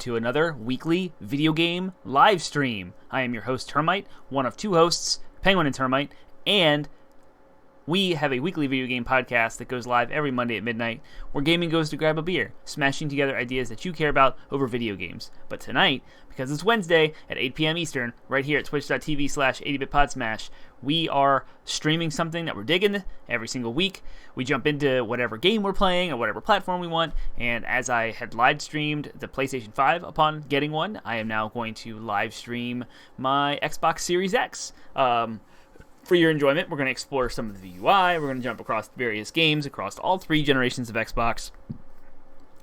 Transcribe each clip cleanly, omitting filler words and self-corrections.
to another weekly video game live stream. I am your host, Termite, one of two hosts, Penguin and Termite, and we have a weekly video game podcast that goes live every Monday at midnight, where gaming goes to grab a beer, smashing together ideas that you care about over video games. But tonight, because it's Wednesday at 8 p.m. Eastern, right here at twitch.tv/80bitpodsmash, we are streaming something that we're digging every single week. We jump into whatever game we're playing or whatever platform we want, and as I had live streamed the PlayStation 5 upon getting one, I am now going to live stream my Xbox Series X. For your enjoyment, we're going to explore some of the UI. We're going to jump across various games across all three generations of Xbox.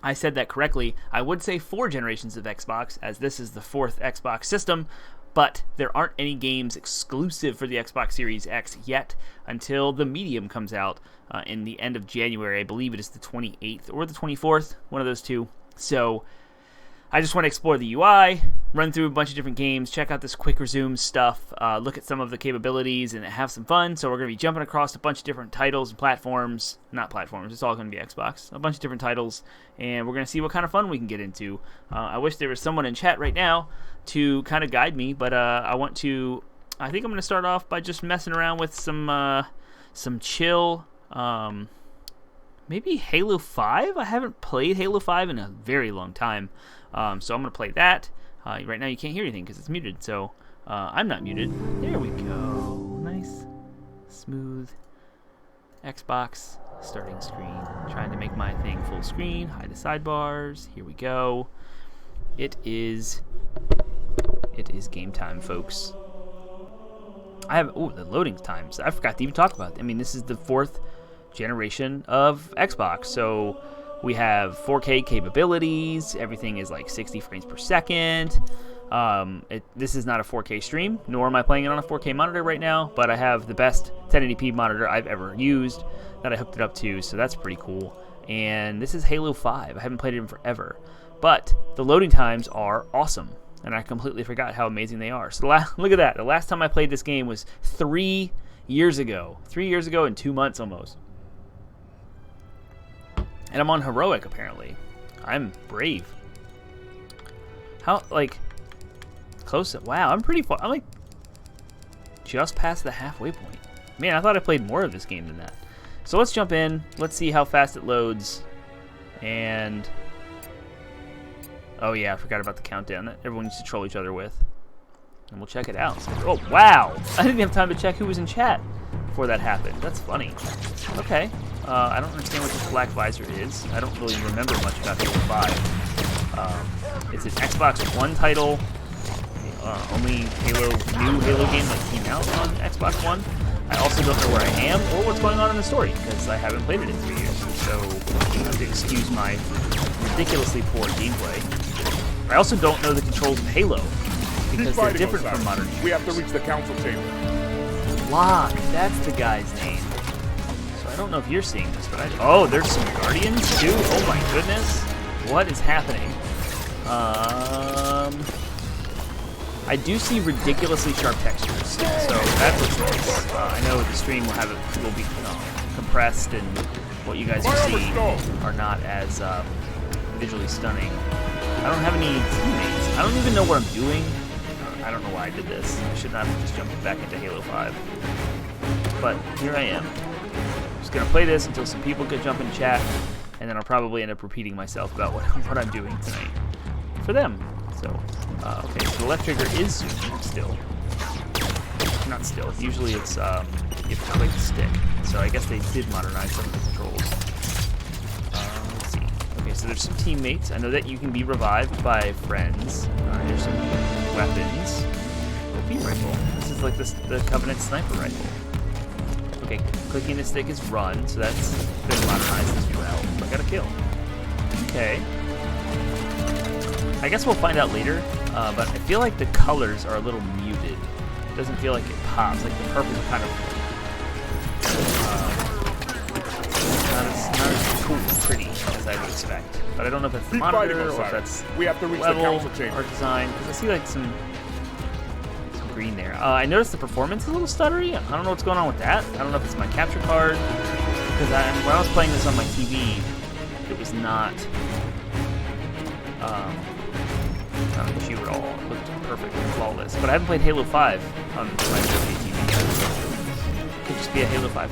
I said that correctly. I would say 4 generations of Xbox, as this is the 4th Xbox system, but there aren't any games exclusive for the Xbox Series X yet until the Medium comes out in the end of January. I believe it is the 28th or the 24th, one of those two. So I just want to explore the UI, run through a bunch of different games, check out this quick resume stuff, look at some of the capabilities, and have some fun. So we're going to be jumping across a bunch of different titles and platforms. Not platforms, it's all going to be Xbox. A bunch of different titles, and we're going to see what kind of fun we can get into. I wish there was someone in chat right now to kind of guide me, but I think I'm going to start off by just messing around with some chill, maybe Halo 5? I haven't played Halo 5 in a very long time. So I'm going to play that. Right now you can't hear anything because it's muted, so I'm not muted. There we go. Nice, smooth Xbox starting screen. Trying to make my thing full screen. Hide the sidebars. Here we go. It is game time, folks. The loading times. I forgot to even talk about it. I mean, this is the 4th generation of Xbox, so we have 4K capabilities. Everything is like 60 frames per second. This is not a 4K stream, nor am I playing it on a 4K monitor right now, but I have the best 1080p monitor I've ever used that I hooked it up to, so that's pretty cool. And this is Halo 5. I haven't played it in forever, but the loading times are awesome, and I completely forgot how amazing they are. So look at that. The last time I played this game was 3 years ago. 3 years ago and 2 months almost. And I'm on heroic, apparently. I'm brave. How, close? Wow, I'm pretty far. I'm, just past the halfway point. Man, I thought I played more of this game than that. So let's jump in. Let's see how fast it loads. And oh, yeah, I forgot about the countdown that everyone used to troll each other with. And we'll check it out. Oh, wow. I didn't have time to check who was in chat before that happened. That's funny. Okay. I don't understand what this black visor is. I don't really remember much about Halo 5. It's an Xbox One title. Only new Halo game that came out on Xbox One. I also don't know where I am or what's going on in the story because I haven't played it in 3 years. So you have to excuse my ridiculously poor gameplay. I also don't know the controls of Halo because they're different from modern games. We have to reach the council chamber. Locke, that's the guy's name. I don't know if you're seeing this, but there's some Guardians too. Oh my goodness, what is happening? I do see ridiculously sharp textures, so that looks nice. I know the stream will be compressed, and what you guys will see are not as visually stunning. I don't have any teammates. I don't even know what I'm doing. I don't know why I did this. I should not have just jumped back into Halo 5. But here I am. Just gonna play this until some people could jump in chat, and then I'll probably end up repeating myself about what I'm doing tonight for them. So, okay, so the left trigger is still. Not still. Usually it's you have to click the stick. So I guess they did modernize some of the controls. Let's see. Okay, so there's some teammates. I know that you can be revived by friends. There's some weapons. OP rifle. This is like the Covenant sniper rifle. Okay, clicking the stick is run, so that's been modernized as well. I got a kill. Okay. I guess we'll find out later, but I feel like the colors are a little muted. It doesn't feel like it pops. Like the purple is kind of not as cool and pretty as I would expect. But I don't know if that's the monitor or if that's level or design, because I see like some green there. I noticed the performance is a little stuttery. I don't know what's going on with that. I don't know if it's my capture card, because when I was playing this on my TV, it was not not an issue at all. It looked perfect and flawless. But I haven't played Halo 5 on my 4K TV yet. It could just be a Halo 5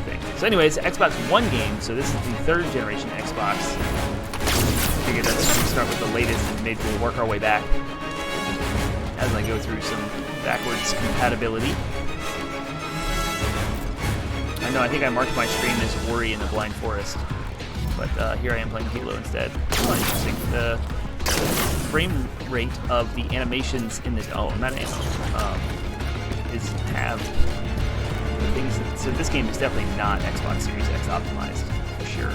thing. So anyways, Xbox One game. So this is the 3rd generation Xbox. I figured let's start with the latest and maybe we'll work our way back as I go through some backwards compatibility. I know, I think I marked my stream as Ori in the Blind Forest, but here I am playing Halo instead. Oh, interesting. The frame rate of the animations in this, not ammo, is halved. The things that, so this game is definitely not Xbox Series X optimized, for sure.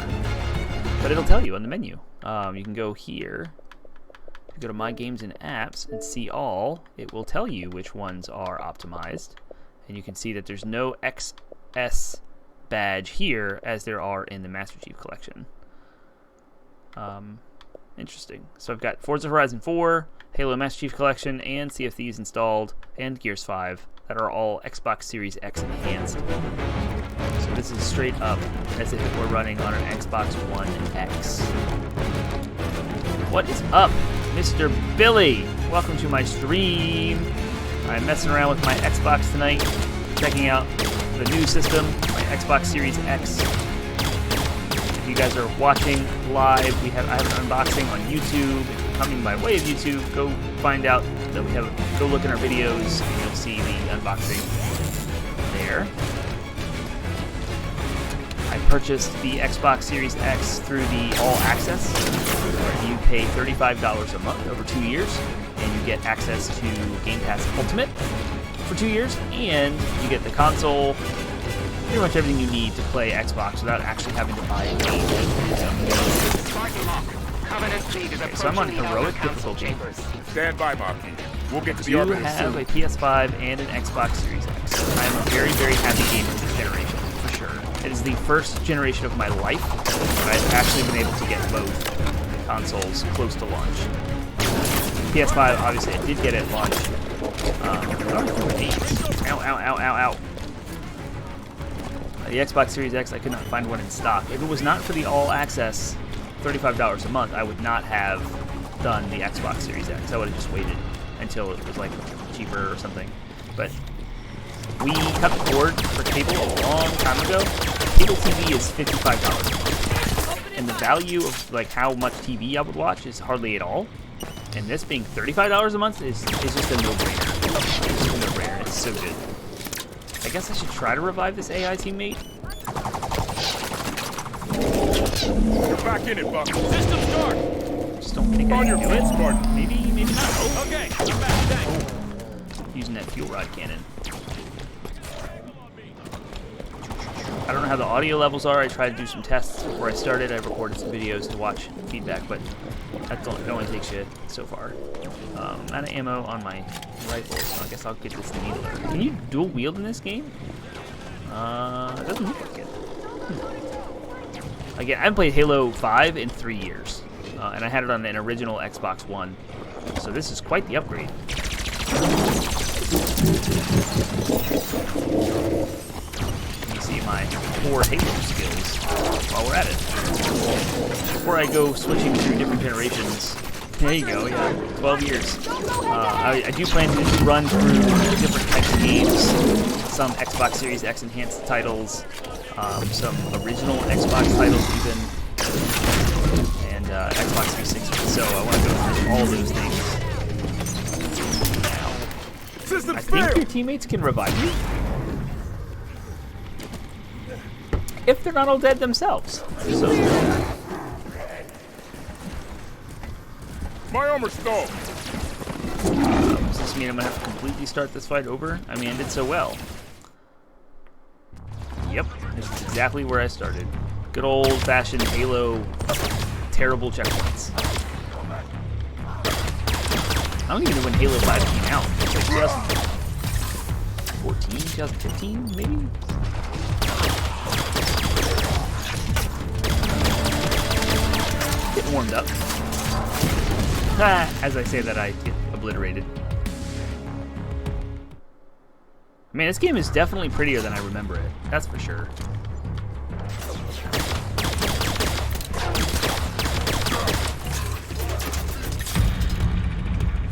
But it'll tell you on the menu. You can go here, go to My Games and Apps, and see all. It will tell you which ones are optimized. And you can see that there's no XS badge here as there are in the Master Chief Collection. Interesting. So I've got Forza Horizon 4, Halo Master Chief Collection, and Sea of Thieves installed, and Gears 5 that are all Xbox Series X enhanced. So this is straight up as if it were running on an Xbox One X. What is up, Mr. Billy? Welcome to my stream. I'm messing around with my Xbox tonight, checking out the new system, my Xbox Series X. If you guys are watching live, I have an unboxing on YouTube. If you're coming by way of YouTube, go find out that go look in our videos and you'll see the unboxing there. I purchased the Xbox Series X through the All Access, where you pay $35 a month over 2 years, and you get access to Game Pass Ultimate for 2 years, and you get the console, pretty much everything you need to play Xbox without actually having to buy a game. Okay, so I'm on heroic difficulty. Stand by, Marky. We'll get to the You orbital have soon. a PS5 and an Xbox Series X. I am a very, very happy gamer this generation, for sure. It is the first generation of my life that I've actually been able to get both consoles close to launch. PS5, obviously, I did get it at launch. Ow, ow, ow, ow, ow. The Xbox Series X, I could not find one in stock. If it was not for the All Access $35 a month, I would not have done the Xbox Series X. I would have just waited until it was like cheaper or something. But we cut the cord for cable a long time ago. Cable TV is $55 a month. And the value of like how much TV I would watch is hardly at all. And this being $35 a month is just a no-brainer. It's just a no-brainer. It's so good. I guess I should try to revive this AI teammate. You're back in it, Buck. System start. Just don't think I On can your do it. feet, Spartan. Maybe not. Oh, Okay, I'm back. Thanks. using that fuel rod cannon. I don't know how the audio levels are. I tried to do some tests before I started. I recorded some videos to watch feedback, but that only takes you so far. I'm out of ammo on my rifle, so I guess I'll get this needler. Can you dual wield in this game? It doesn't look like it. Again, I haven't played Halo 5 in 3 years, and I had it on an original Xbox One, so this is quite the upgrade. You see my poor Halo skills while we're at it. Before I go switching through different generations, there you go, yeah, 12 years. I do plan to run through different types of games, some Xbox Series X enhanced titles, some original Xbox titles even, and Xbox 360. So I want to go through all those things. Now, I think your teammates can revive you if they're not all dead themselves. So, My armor's stalled. does this mean I'm gonna have to completely start this fight over? I mean, I did so well. Yep, this is exactly where I started. Good old-fashioned Halo, terrible checkpoints. I don't even know when Halo 5 came out. Like 2014, 2015, maybe? Getting warmed up. As I say that, I get obliterated. Man, this game is definitely prettier than I remember it. That's for sure.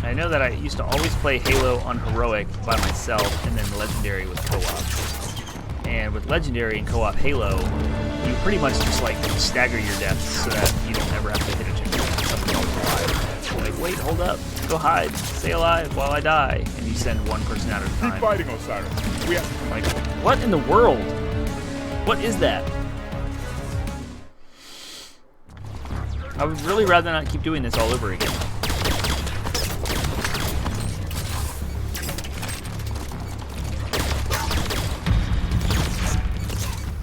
I know that I used to always play Halo on Heroic by myself and then Legendary with co-op. And with Legendary and co-op Halo, you pretty much just like stagger your deaths so that you don't ever have to hit a checkpoint. Something always alive. You're like, wait, hold up, go hide, stay alive while I die. And you send one person out at a time. Keep fighting, Osiris. We have to Like, what in the world? What is that? I would really rather not keep doing this all over again.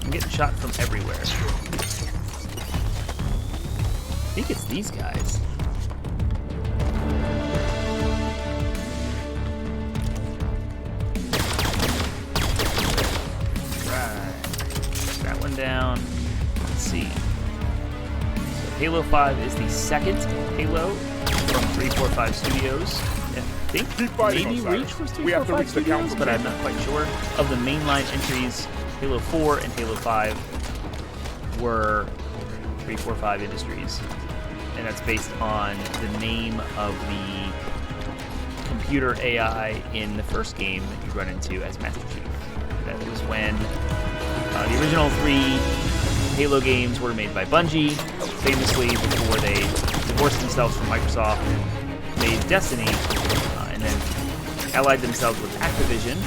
I'm getting shot from everywhere. I think it's these guys. Right. That one down. Let's see. Halo 5 is the second Halo from 345 Studios. I think maybe Reach was 345 Studios, but I'm not quite sure. Of the mainline entries, Halo 4 and Halo 5 were 345 Industries. And that's based on the name of the computer AI in the first game that you run into as Master Chief. That was when the original 3 Halo games were made by Bungie, famously before they divorced themselves from Microsoft, made Destiny, and then allied themselves with Activision,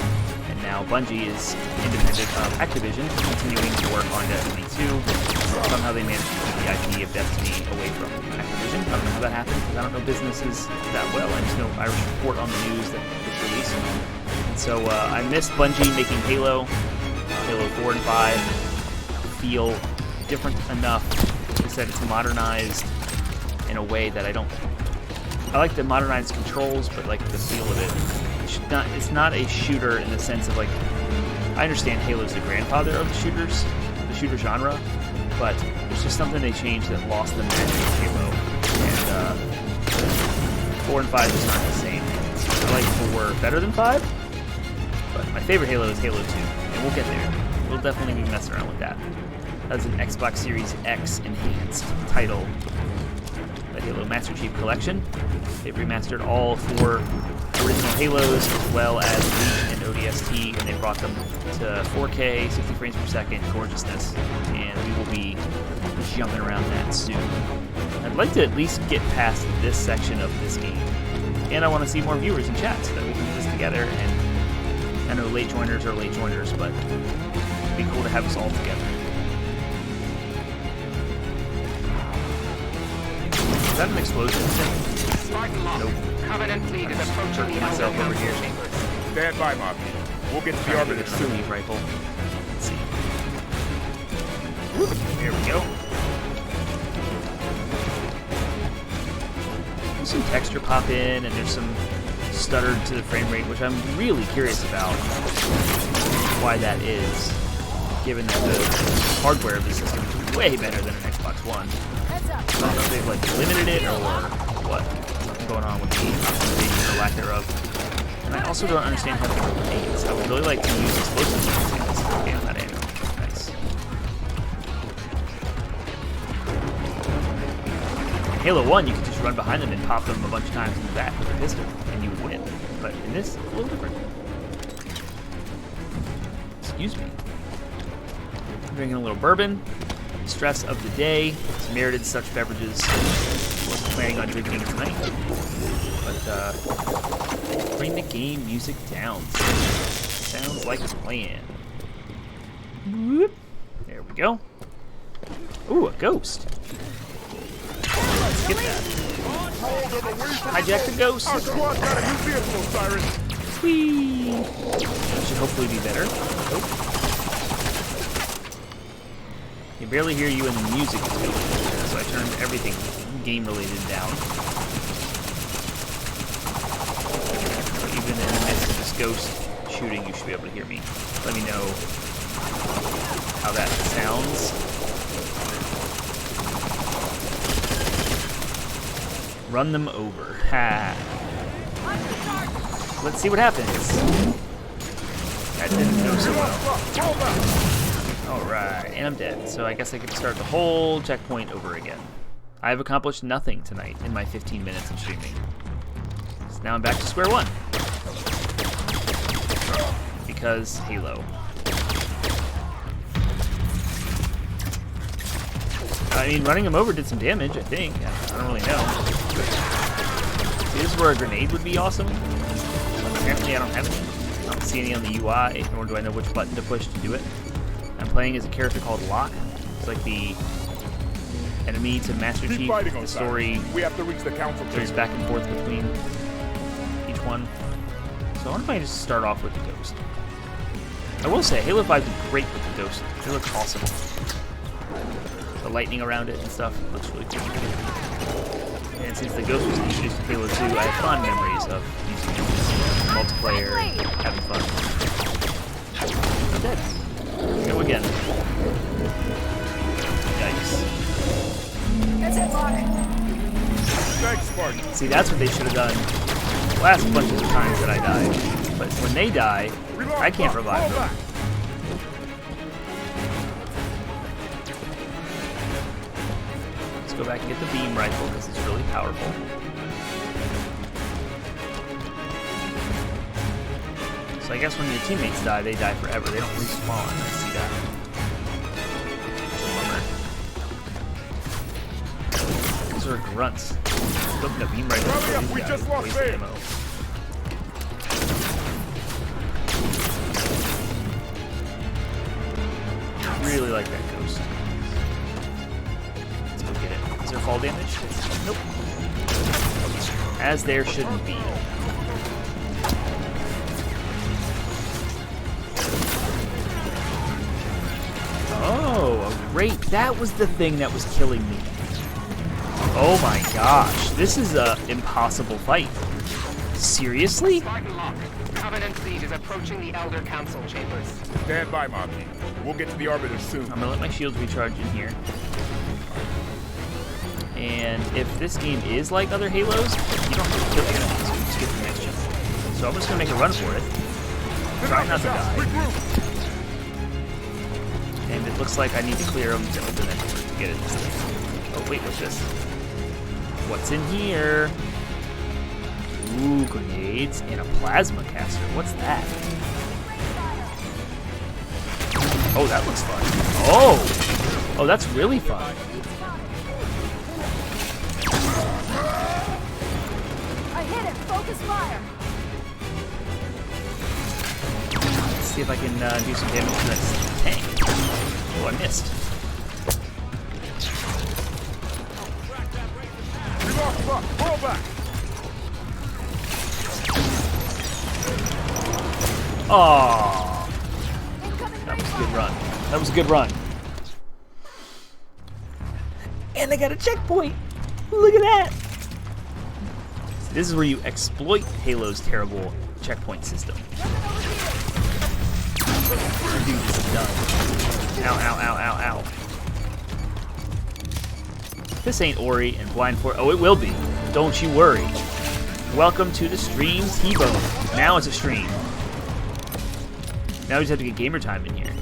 and now Bungie is independent of Activision, continuing to work on Destiny 2. Somehow they managed to keep the IP of Destiny away from Activision. I don't know how that happened, because I don't know businesses that well. I just know Irish report on the news that it's released. And so I miss Bungie making Halo. Halo 4 and 5 feel different enough. They said it's modernized in a way that I like the modernized controls, but like the feel of it. It's not a shooter in the sense of like, I understand Halo's the grandfather of the shooter genre, but there's just something they changed that lost the magic of Halo. And 4 and 5 is not the same. I like 4 better than 5, but my favorite Halo is Halo 2, and we'll get there. We'll definitely be messing around with that. That's an Xbox Series X enhanced title, the Halo Master Chief Collection. They've remastered all 4 original Halos as well as Reach and ODST, and they brought them to 4K, 60 frames per second gorgeousness, and we will be jumping around that soon. I'd like to at least get past this section of this game, and I want to see more viewers in chat so that we can do this together. And I know late joiners are late joiners, but it'd be cool to have us all together. Is that an explosion? Nope. Covenant fleet is approaching the myself over here. stand by, Mob. We'll get to the Arbiter soon. Rifle. Let's see. There we go. There's some texture pop in, and there's some stutter to the frame rate, which I'm really curious about why that is, given that the hardware of the system is way better than an Xbox One. I don't know if they've like limited it or what. Something going on with the optimization or lack thereof. And I also don't understand how to make grenades. I would really like to use explosives in this. Okay, I'm not ammo. Nice. In Halo 1, you could just run behind them and pop them a bunch of times in the back with a pistol, and you would win. But in this, it's a little different. Excuse me. I'm drinking a little bourbon. Stress of the day. It's merited such beverages. Wasn't planning on drinking tonight, but bring the game music down. Sounds like a plan. Whoop. There we go. Ooh, a ghost. Let's get that. Hijack the ghost. Our squad got a new vehicle, Cyrus. Whee! That should hopefully be better. Nope. I can barely hear you and the music is going, so I turned everything game-related down. But even in the midst of this ghost shooting, you should be able to hear me. Let me know how that sounds. Run them over. Ha! Let's see what happens. That didn't go so well. Alright, and I'm dead, so I guess I can start the whole checkpoint over again. I have accomplished nothing tonight in my 15 minutes of streaming. Now I'm back to square one. Because Halo. I mean, running him over did some damage, I think. I don't really know. See, this is where a grenade would be awesome. Apparently I don't have any. I don't see any on the UI, nor do I know which button to push to do it. I'm playing as a character called Locke. It's like the enemy to Master Chief. The story we have to reach the council goes back and forth between each one. So I wonder if I just start off with the Ghost. I will say, Halo 5 is great with the Ghost. It looks awesome. The lightning around it and stuff looks really cool. And since the Ghost was introduced in Halo 2, I have fond memories of using it in multiplayer, having fun. I'm dead. Go again. Yikes. That's it, Mark. Thanks, Spartan. See, that's what they should have done the last bunch of the times that I died. But when they die, I can't revive them. Let's go back and get the beam rifle because it's really powerful. So I guess when your teammates die, they die forever. They don't respawn. I see that. Bummer. Those are grunts. Open a beam rifle. Hurry up, we just lost Waste aim. ammo. Really like that Ghost. Let's go get it. Is there fall damage? Nope. As there shouldn't be. Oh, great. That was the thing that was killing me. Oh my gosh. This is a impossible fight. Seriously? Spartan Lock. Covenant fleet is approaching the Elder Council chambers. Stand by, Marky. We'll get to the Arbiter soon. I'm gonna let my shields recharge in here. And if this game is like other Halos, you don't have to kill the enemies, you just get the next jump. So I'm just gonna make a run for it. Try not to die. And it looks like I need to clear them to open it to get it this thing. Oh wait, what's this? What's in here? Ooh, grenades and a plasma caster. What's that? Oh, that looks fun. Oh! Oh, that's really fun. I hit it. Focus fire. Let's see if I can do some damage to that tank. Oh, I missed. We lost Buck. Fall back. Oh, that was a good run. That was a good run. And I got a checkpoint. Look at that. So this is where you exploit Halo's terrible checkpoint system. Dude, this is done. Ow, ow, ow, ow, ow. This ain't Ori and Blind Forest. Oh, it will be. Don't you worry. Welcome to the stream, T-Bone. Now it's a stream. Now we just have to get gamer time in here.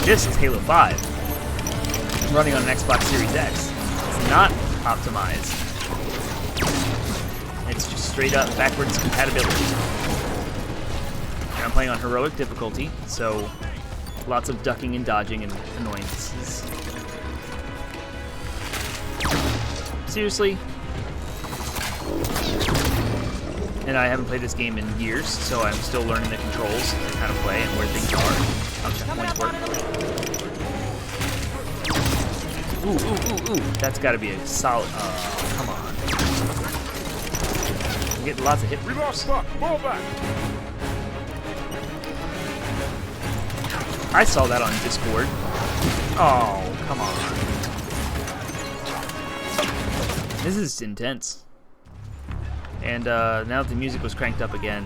This is Halo 5. Running on an Xbox Series X. It's not optimized. It's just straight up backwards compatibility. And I'm playing on heroic difficulty, so lots of ducking and dodging and annoyances. Seriously? And I haven't played this game in years, so I'm still learning the controls and how to play and where things are, how checkpoints work. Ooh, that's gotta be a solid, come on. I'm getting lots of hit. We lost Buck. Fall back. I saw that on Discord. Oh, come on. This is intense. And now that the music was cranked up again,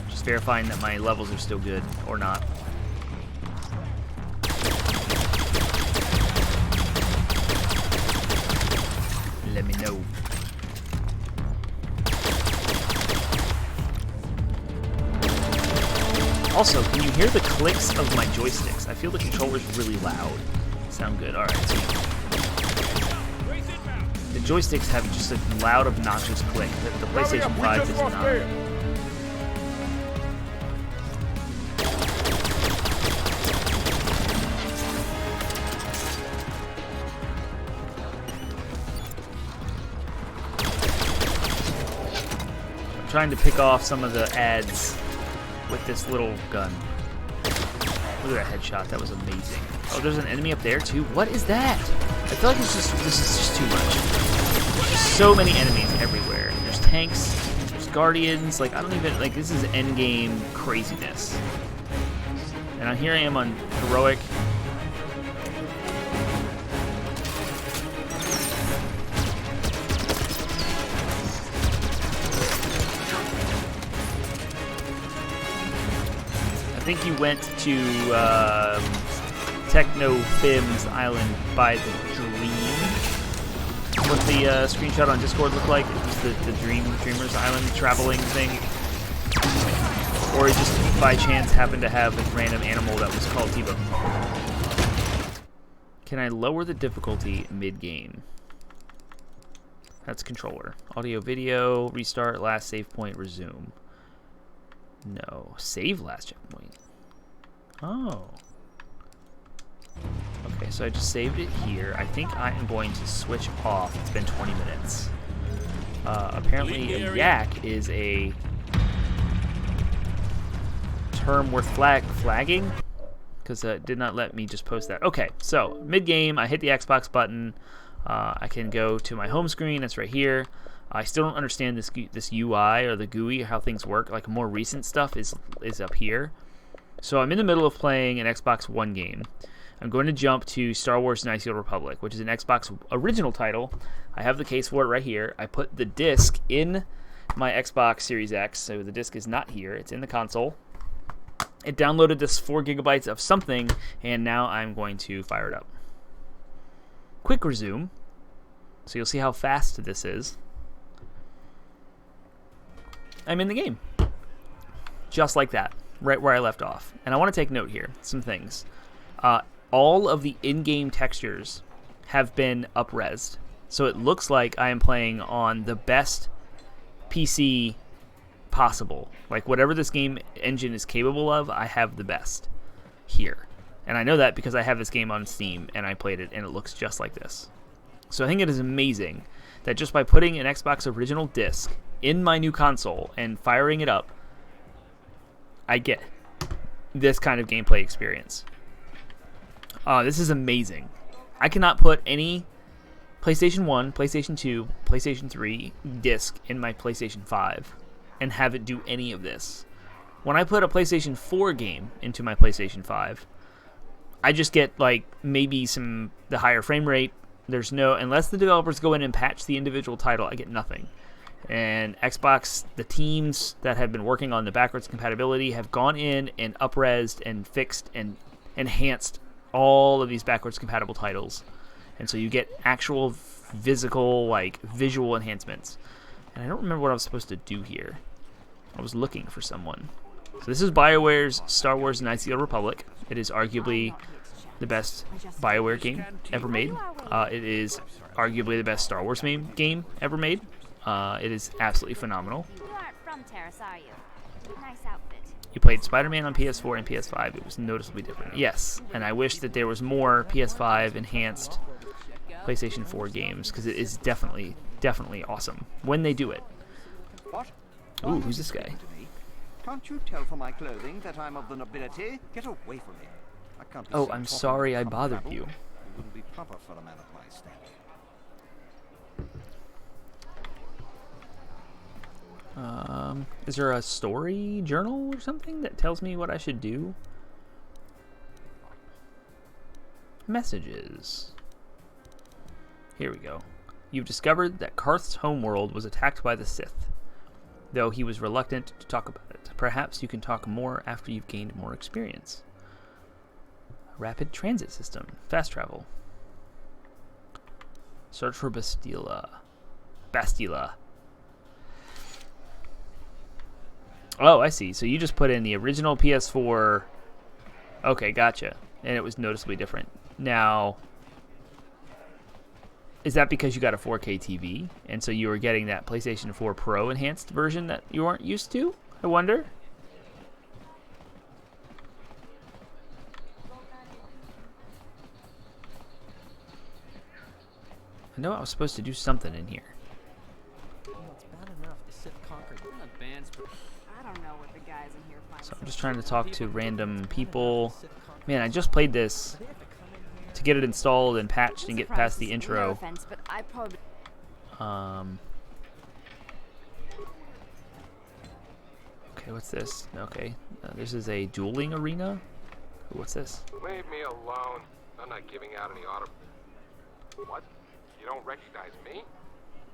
just verifying that my levels are still good, or not. Let me know. Also, can you hear the clicks of my joysticks? I feel the controller's really loud. Sound good. Alright, so the the joysticks have just a loud, obnoxious click that the PlayStation 5 does not. I'm trying to pick off some of the ads with this little gun. Look at that headshot. That was amazing. Oh, there's an enemy up there too. What is that? I feel like this is just too much. There's so many enemies everywhere. There's tanks. There's guardians. Like I don't even like. This is endgame craziness. And here I am on heroic. I think you went to Techno Fim's Island by the Dream. What the screenshot on Discord looked like? It was the Dreamer's Island traveling thing. Or you just by chance happened to have a random animal that was called Tiba. Can I lower the difficulty mid-game? That's controller. Audio, video, restart, last save point, resume. No. Save last checkpoint. Oh. Okay, so I just saved it here. I think I am going to switch off. It's been 20 minutes. Apparently a yak is a term worth flagging? Because it did not let me just post that. Okay, so mid-game, I hit the Xbox button. I can go to my home screen. It's right here. I still don't understand this UI or the GUI, how things work. Like more recent stuff is up here. So I'm in the middle of playing an Xbox One game. I'm going to jump to Star Wars Knights of the Old Republic, which is an Xbox original title. I have the case for it right here. I put the disc in my Xbox Series X, so the disc is not here. It's in the console. It downloaded this 4 gigabytes of something, and now I'm going to fire it up. Quick resume. So you'll see how fast this is. I'm in the game. Just like that, right where I left off. And I want to take note here, some things. All of the in-game textures have been up-resed. So it looks like I am playing on the best PC possible. Like whatever this game engine is capable of, I have the best here. And I know that because I have this game on Steam and I played it and it looks just like this. So I think it is amazing that just by putting an Xbox original disc in my new console and firing it up, I get this kind of gameplay experience. This is amazing. I cannot put any PlayStation 1, PlayStation 2, PlayStation 3 disc in my PlayStation 5 and have it do any of this. When I put a PlayStation 4 game into my PlayStation 5, I just get like maybe the higher frame rate. There's no, unless the developers go in and patch the individual title, I get nothing. And Xbox, the teams that have been working on the backwards compatibility have gone in and up-resed and fixed and enhanced all of these backwards compatible titles. And so you get actual physical, like, visual enhancements. And I don't remember what I was supposed to do here. I was looking for someone. So this is BioWare's Star Wars Knights of the Old Republic. It is arguably the best BioWare game ever made. It is arguably the best Star Wars game ever made. It is absolutely phenomenal. You aren't from Terrace, are you? Nice outfit. You played Spider-Man on PS4 and PS5. It was noticeably different. Yes, and I wish that there was more PS5 enhanced PlayStation 4 games because it is definitely awesome when they do it. Ooh, who's this guy? Can't you tell from my clothing that I'm of the nobility? Get away from me. I can't be Oh, seen I'm talking sorry I about bothered travel. you. It wouldn't be proper for a man of my standing. Is there a story journal or something that tells me what I should do? Messages. Here we go. You've discovered that Karth's homeworld was attacked by the Sith, though he was reluctant to talk about it. Perhaps you can talk more after you've gained more experience. Rapid transit system. Fast travel. Search for Bastila. Oh, I see. So you just put in the original PS4. Okay, gotcha. And it was noticeably different. Now, Is that because you got a 4K TV, and so you were getting that PlayStation 4 Pro enhanced version that you weren't used to? I wonder. I know I was supposed to do something in here. It's bad enough to sit Concord. I don't know what the guys in here find. So I'm just trying to talk to random people. Man, I just played this to get it installed and patched and get past the No intro. offense, but I probably Okay, what's this? Okay, this is a dueling arena. What's this? Leave me alone. I'm not giving out any auto. What? You don't recognize me?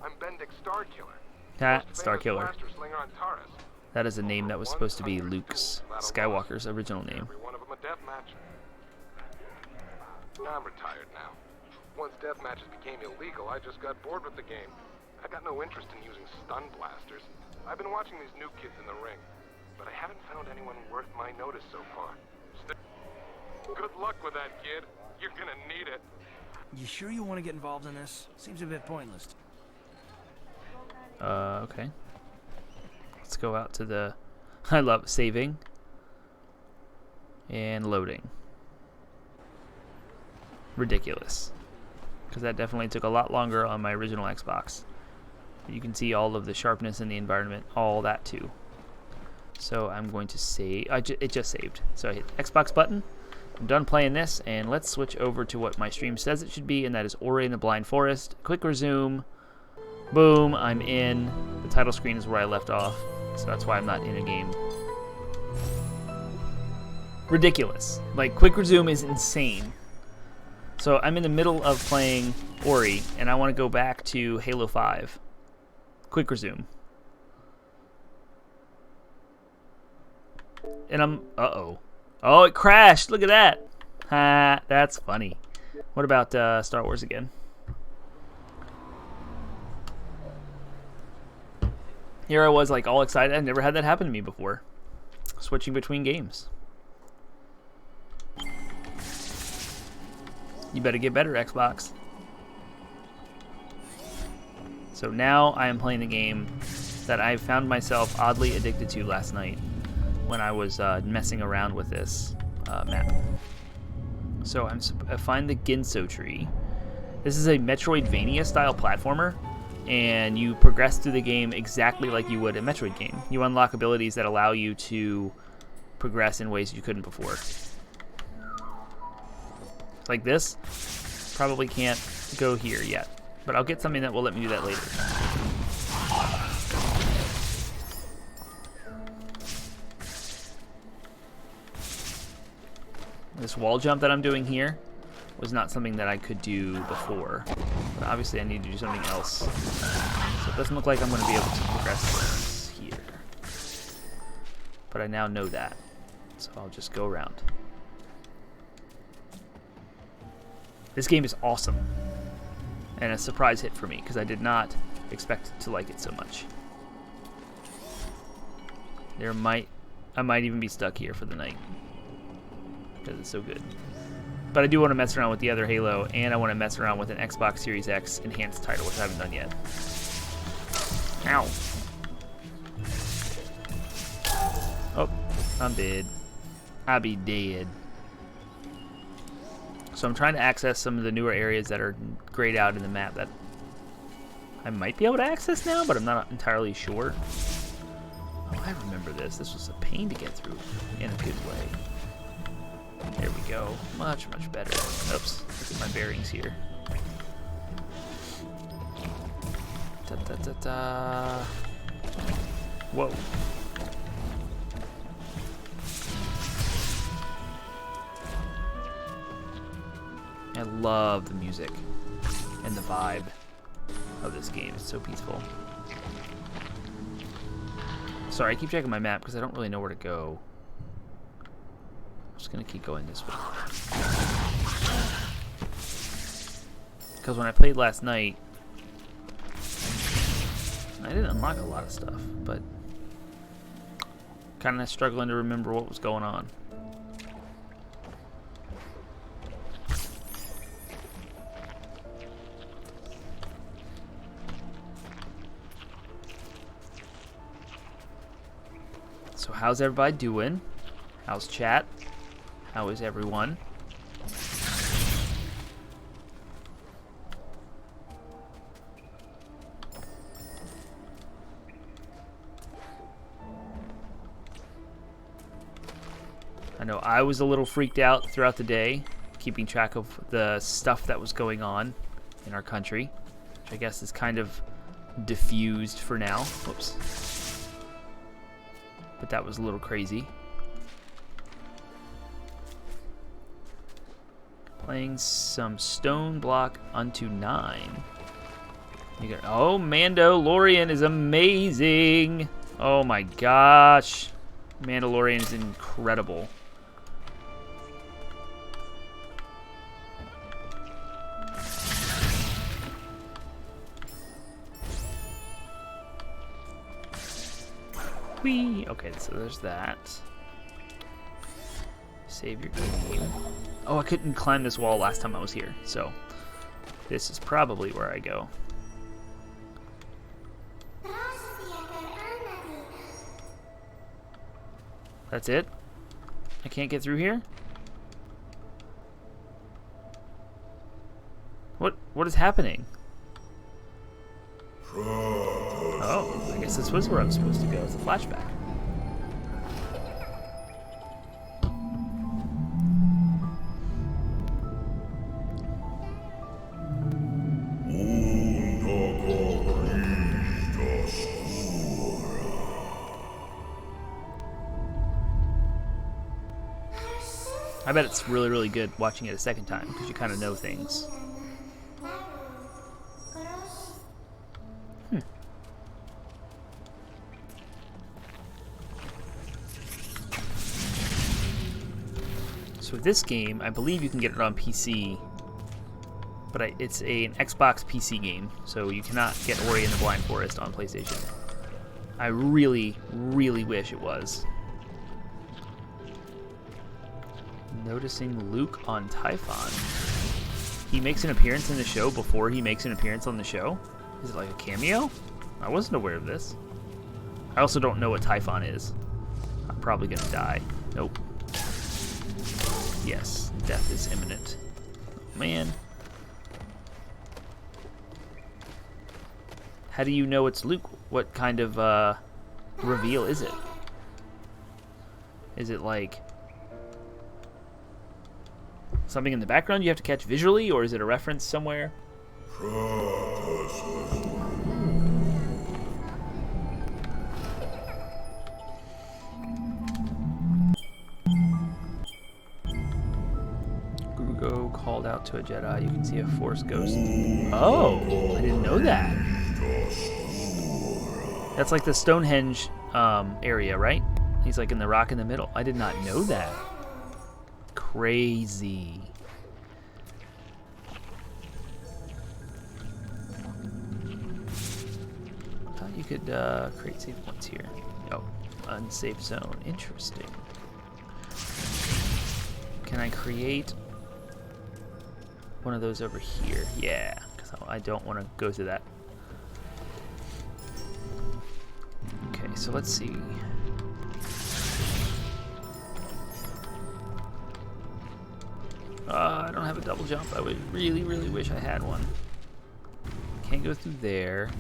I'm Bendick Starkiller. Ah, Most Star famous Killer. blaster slinger on Taurus. That is a name that was supposed to be Luke Skywalker's original name. Every one of them a death match. I'm retired now. Once death matches became illegal, I just got bored with the game. I got no interest in using stun blasters. I've been watching these new kids in the ring, but I haven't found anyone worth my notice so far. Good luck with that, kid. You're gonna need it. You sure you want to get involved in this? Seems a bit pointless. Okay. Let's go out to the... I love saving. And loading. Ridiculous. Because that definitely took a lot longer on my original Xbox. You can see all of the sharpness in the environment, all that too. So I'm going to save... it just saved. So I hit Xbox button. I'm done playing this, and let's switch over to what my stream says it should be, and that is Ori and the Blind Forest. Quick resume. Boom, I'm in. The title screen is where I left off, so that's why I'm not in a game. Ridiculous. Like, quick resume is insane. So I'm in the middle of playing Ori, and I want to go back to Halo 5. Quick resume. And I'm... Uh-oh. Oh, it crashed. Look at that. Ha, that's funny. What about Star Wars again? Here I was like all excited. I've never had that happen to me before. Switching between games. You better get better, Xbox. So now I am playing the game that I found myself oddly addicted to last night when I was messing around with this map. So I find the Ginso tree. This is a Metroidvania style platformer, and you progress through the game exactly like you would a Metroid game. You unlock abilities that allow you to progress in ways you couldn't before. Like this. Probably can't go here yet, but I'll get something that will let me do that later. This wall jump that I'm doing here was not something that I could do before. But obviously I need to do something else. So it doesn't look like I'm going to be able to progress here. But I now know that. So I'll just go around. This game is awesome. And a surprise hit for me, because I did not expect to like it so much. I might even be stuck here for the night. Because it's so good. But I do want to mess around with the other Halo, and I want to mess around with an Xbox Series X enhanced title, which I haven't done yet. Ow! Oh, I'm dead. I'll be dead. So I'm trying to access some of the newer areas that are grayed out in the map that I might be able to access now, but I'm not entirely sure. Oh, I remember this. This was a pain to get through in a good way. There we go. Much, much better. Oops. Look at my bearings here. Da-da-da-da. Whoa. I love the music and the vibe of this game. It's so peaceful. Sorry, I keep checking my map because I don't really know where to go. I'm just going to keep going this way. Because when I played last night, I didn't unlock a lot of stuff, but kind of struggling to remember what was going on. So how's everybody doing? How's chat? How is everyone? I know I was a little freaked out throughout the day, keeping track of the stuff that was going on in our country, which I guess is kind of diffused for now. Whoops. But that was a little crazy. Playing some Stone Block unto 9. You got, oh, Mandalorian is amazing. Oh my gosh. Mandalorian is incredible. Whee! Okay, so there's that. Save your game. Oh, I couldn't climb this wall last time I was here, so this is probably where I go. That's it? I can't get through here? What is happening? Oh, I guess this was where I'm supposed to go. It's a flashback. I bet it's really, really good watching it a second time because you kind of know things. So with this game, I believe you can get it on PC, but it's an Xbox PC game, so you cannot get Ori and the Blind Forest on PlayStation. I really, really wish it was. Noticing Luke on Typhon. He makes an appearance in the show before he makes an appearance on the show? Is it like a cameo? I wasn't aware of this. I also don't know what Typhon is. I'm probably gonna die. Nope. Yes, death is imminent. Oh, man. How do you know it's Luke? What kind of reveal is it? Is it like something in the background you have to catch visually, or is it a reference somewhere? Grugo called out to a Jedi. You can see a Force ghost. Oh, I didn't know that. That's like the Stonehenge area, right? He's like in the rock in the middle. I did not know that. Crazy. Thought you could create save points here. Oh, unsafe zone. Interesting. Can I create one of those over here? Yeah, because I don't want to go through that. Okay, so let's see. I don't have a double jump. I would really, really wish I had one. Can't go through there.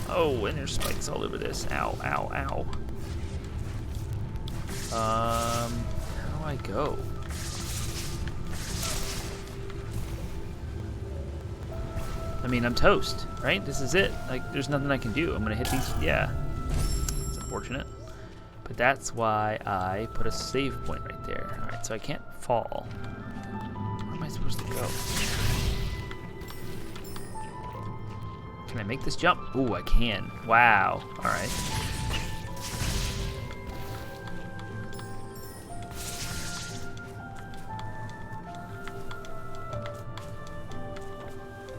Oh, and there's spikes all over this. Ow, ow, ow. How do I go? I mean, I'm toast, right? This is it. Like, there's nothing I can do. I'm gonna hit these. Yeah. It's unfortunate. But that's why I put a save point right there. Alright, so I can't fall. Where am I supposed to go? Can I make this jump? Ooh, I can. Wow. Alright.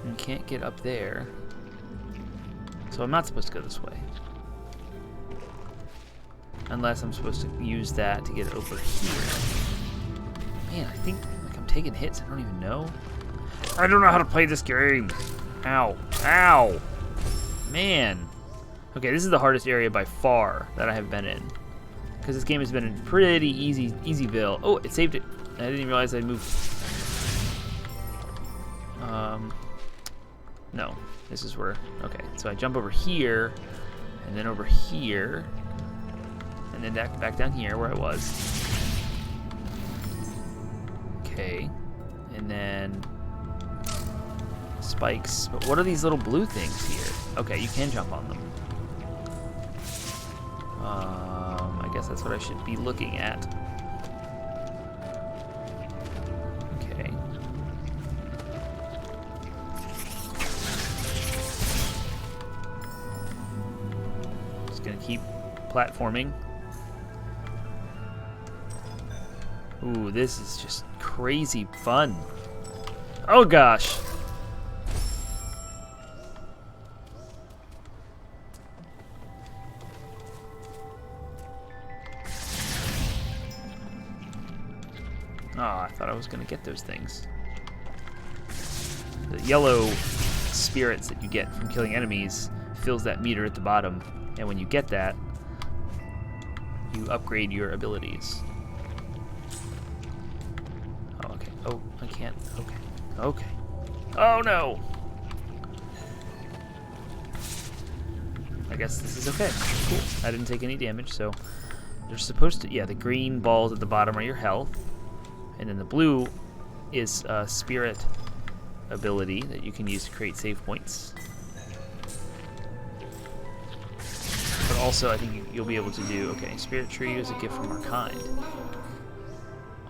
And can't get up there. So I'm not supposed to go this way. Unless I'm supposed to use that to get over here. Man, I think like I'm taking hits. I don't even know. I don't know how to play this game. Ow. Ow. Man. Okay, this is the hardest area by far that I have been in. Because this game has been a pretty easyville. Oh, it saved it. I didn't even realize I moved. No, this is where, okay. So I jump over here, and then over here, and then back down here where I was. Okay, and then spikes. But what are these little blue things here? Okay, you can jump on them. I guess that's what I should be looking at. Okay. Just gonna keep platforming. Ooh, this is just crazy fun. Oh gosh. Oh, I thought I was gonna get those things. The yellow spirits that you get from killing enemies fills that meter at the bottom, and when you get that, you upgrade your abilities. Oh, okay. Oh, I can't. Okay. Okay. Oh no! I guess this is okay. Cool. I didn't take any damage, so they're supposed to. Yeah, the green balls at the bottom are your health. And then the blue is a spirit ability that you can use to create save points. But also, I think you'll be able to do, okay, Spirit Tree is a gift from our kind.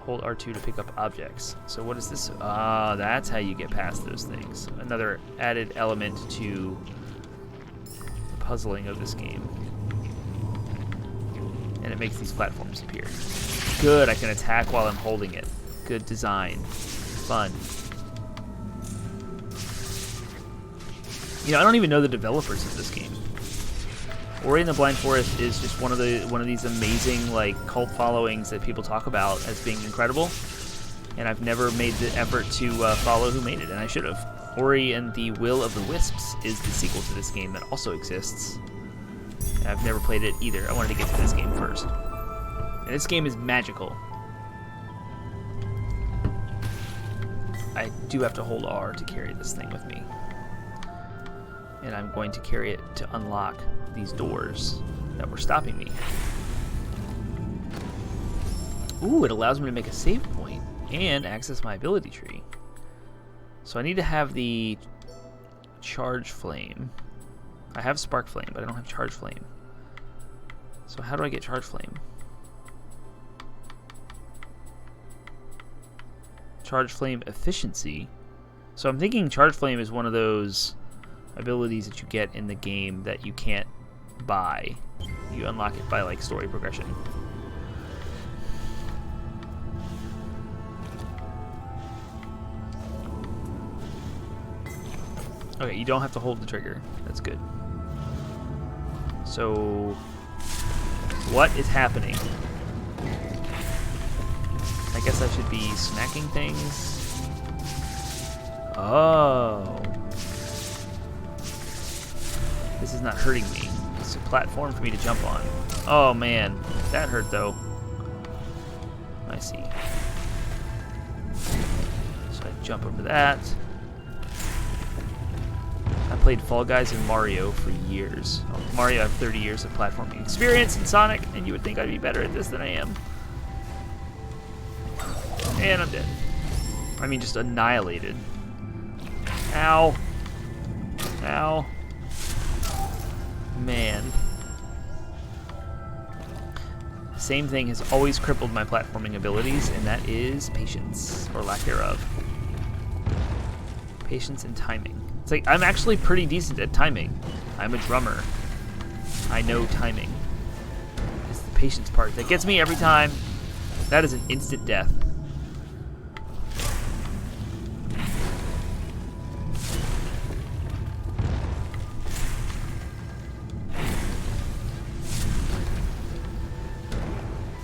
Hold R2 to pick up objects. So what is this? Ah, that's how you get past those things. Another added element to the puzzling of this game. And it makes these platforms appear. Good, I can attack while I'm holding it. Good design. Fun. You know, I don't even know the developers of this game. Ori and the Blind Forest is just one of these amazing like cult followings that people talk about as being incredible. And I've never made the effort to follow who made it, and I should have. Ori and the Will of the Wisps is the sequel to this game that also exists. And I've never played it either. I wanted to get to this game first. And this game is magical. I do have to hold R to carry this thing with me. And I'm going to carry it to unlock these doors that were stopping me. Ooh, it allows me to make a save point and access my ability tree. So I need to have the Charge Flame. I have Spark Flame, but I don't have Charge Flame. So how do I get Charge Flame? Charge Flame Efficiency. So I'm thinking Charge Flame is one of those abilities that you get in the game that you can't buy. You unlock it by like story progression. Okay, you don't have to hold the trigger. That's good. So what is happening? I guess I should be smacking things. Oh. This is not hurting me. It's a platform for me to jump on. Oh man, that hurt though. I see. So I jump over that. I played Fall Guys and Mario for years. Mario, I have 30 years of platforming experience, and Sonic, and you would think I'd be better at this than I am. And I'm dead. I mean, just annihilated. Ow. Ow. Man. Same thing has always crippled my platforming abilities, and that is patience, or lack thereof. Patience and timing. It's like, I'm actually pretty decent at timing. I'm a drummer. I know timing. It's the patience part that gets me every time. That is an instant death.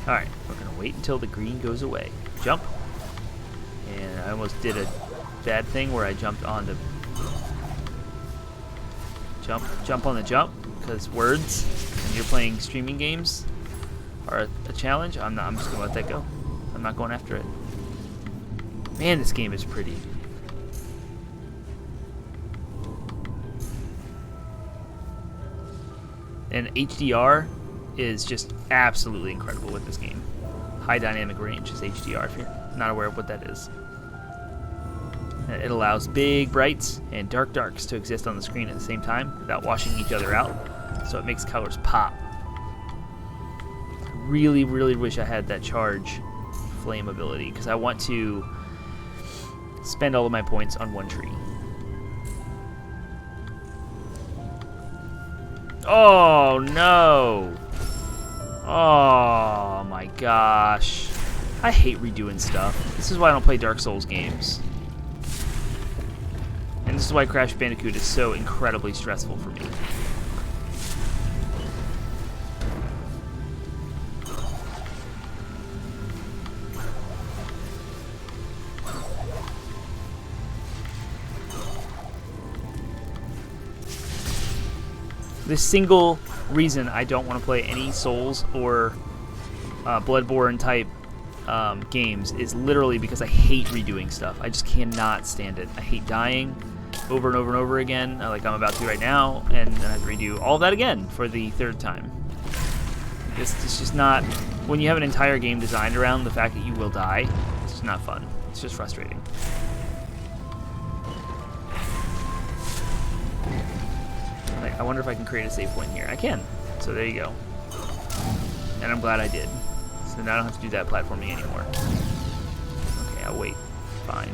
Alright, we're going to wait until the green goes away. Jump. And I almost did a bad thing where I jumped on the Jump on the jump, because words, when you're playing streaming games, are a challenge. I'm just gonna let that go. I'm not going after it. Man, this game is pretty. And HDR is just absolutely incredible with this game. High dynamic range is HDR, if you're not aware of what that is. It allows big brights and dark darks to exist on the screen at the same time without washing each other out, so it makes colors pop. I really, really wish I had that charge flame ability, because I want to spend all of my points on one tree. Oh no! Oh my gosh. I hate redoing stuff. This is why I don't play Dark Souls games. And this is why Crash Bandicoot is so incredibly stressful for me. The single reason I don't want to play any Souls or Bloodborne type games is literally because I hate redoing stuff. I just cannot stand it. I hate dying over and over and over again, like I'm about to right now, and then I have to redo all that again for the third time. It's just not, when you have an entire game designed around the fact that you will die, it's just not fun. It's just frustrating. I wonder if I can create a save point here. I can. So there you go. And I'm glad I did. So now I don't have to do that platforming anymore. Okay, I'll wait. Fine.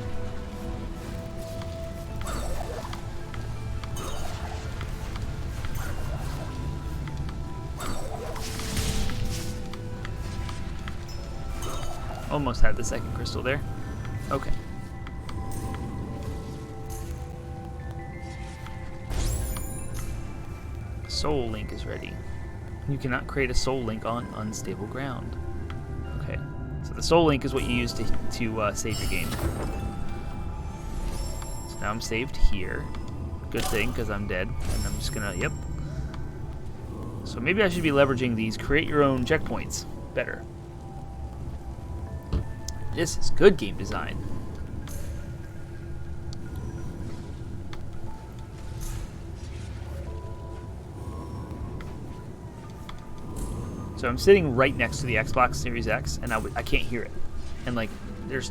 Almost had the second crystal there. Okay. Soul Link is ready. You cannot create a Soul Link on unstable ground. Okay, so the Soul Link is what you use to save your game. So now I'm saved here. Good thing, because I'm dead. And I'm just gonna, yep. So maybe I should be leveraging these create your own checkpoints better. This is good game design. So I'm sitting right next to the Xbox Series X, and I can't hear it. And like, there's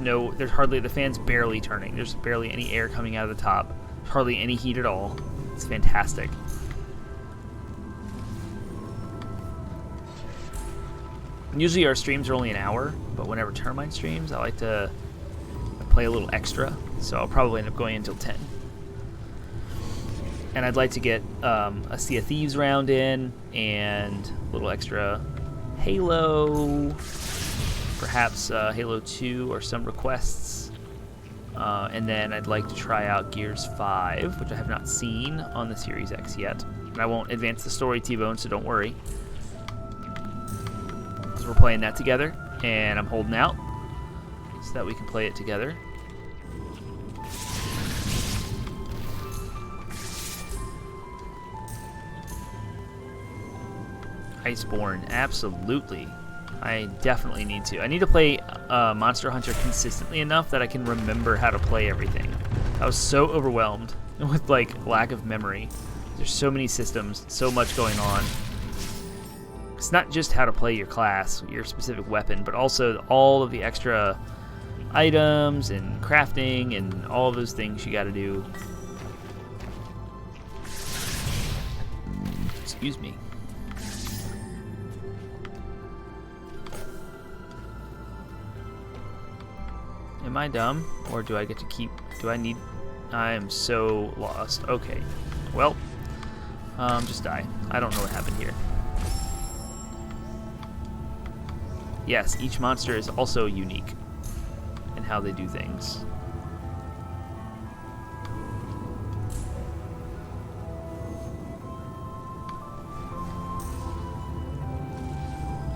hardly, the fan's barely turning. There's barely any air coming out of the top. There's hardly any heat at all. It's fantastic. Usually our streams are only an hour, but whenever Termite streams, I like to play a little extra. So I'll probably end up going until 10. And I'd like to get a Sea of Thieves round in, and a little extra Halo, perhaps Halo 2 or some requests. And then I'd like to try out Gears 5, which I have not seen on the Series X yet. And I won't advance the story, T-Bone, so don't worry. Because we're playing that together, and I'm holding out so that we can play it together. Iceborne, absolutely. I definitely need to. I need to play Monster Hunter consistently enough that I can remember how to play everything. I was so overwhelmed with like lack of memory. There's so many systems, so much going on. It's not just how to play your class, your specific weapon, but also all of the extra items and crafting and all of those things you got to do. Excuse me. Am I dumb? Or do I get to keep... Do I need... I am so lost. Okay. Well, just die. I don't know what happened here. Yes, each monster is also unique in how they do things.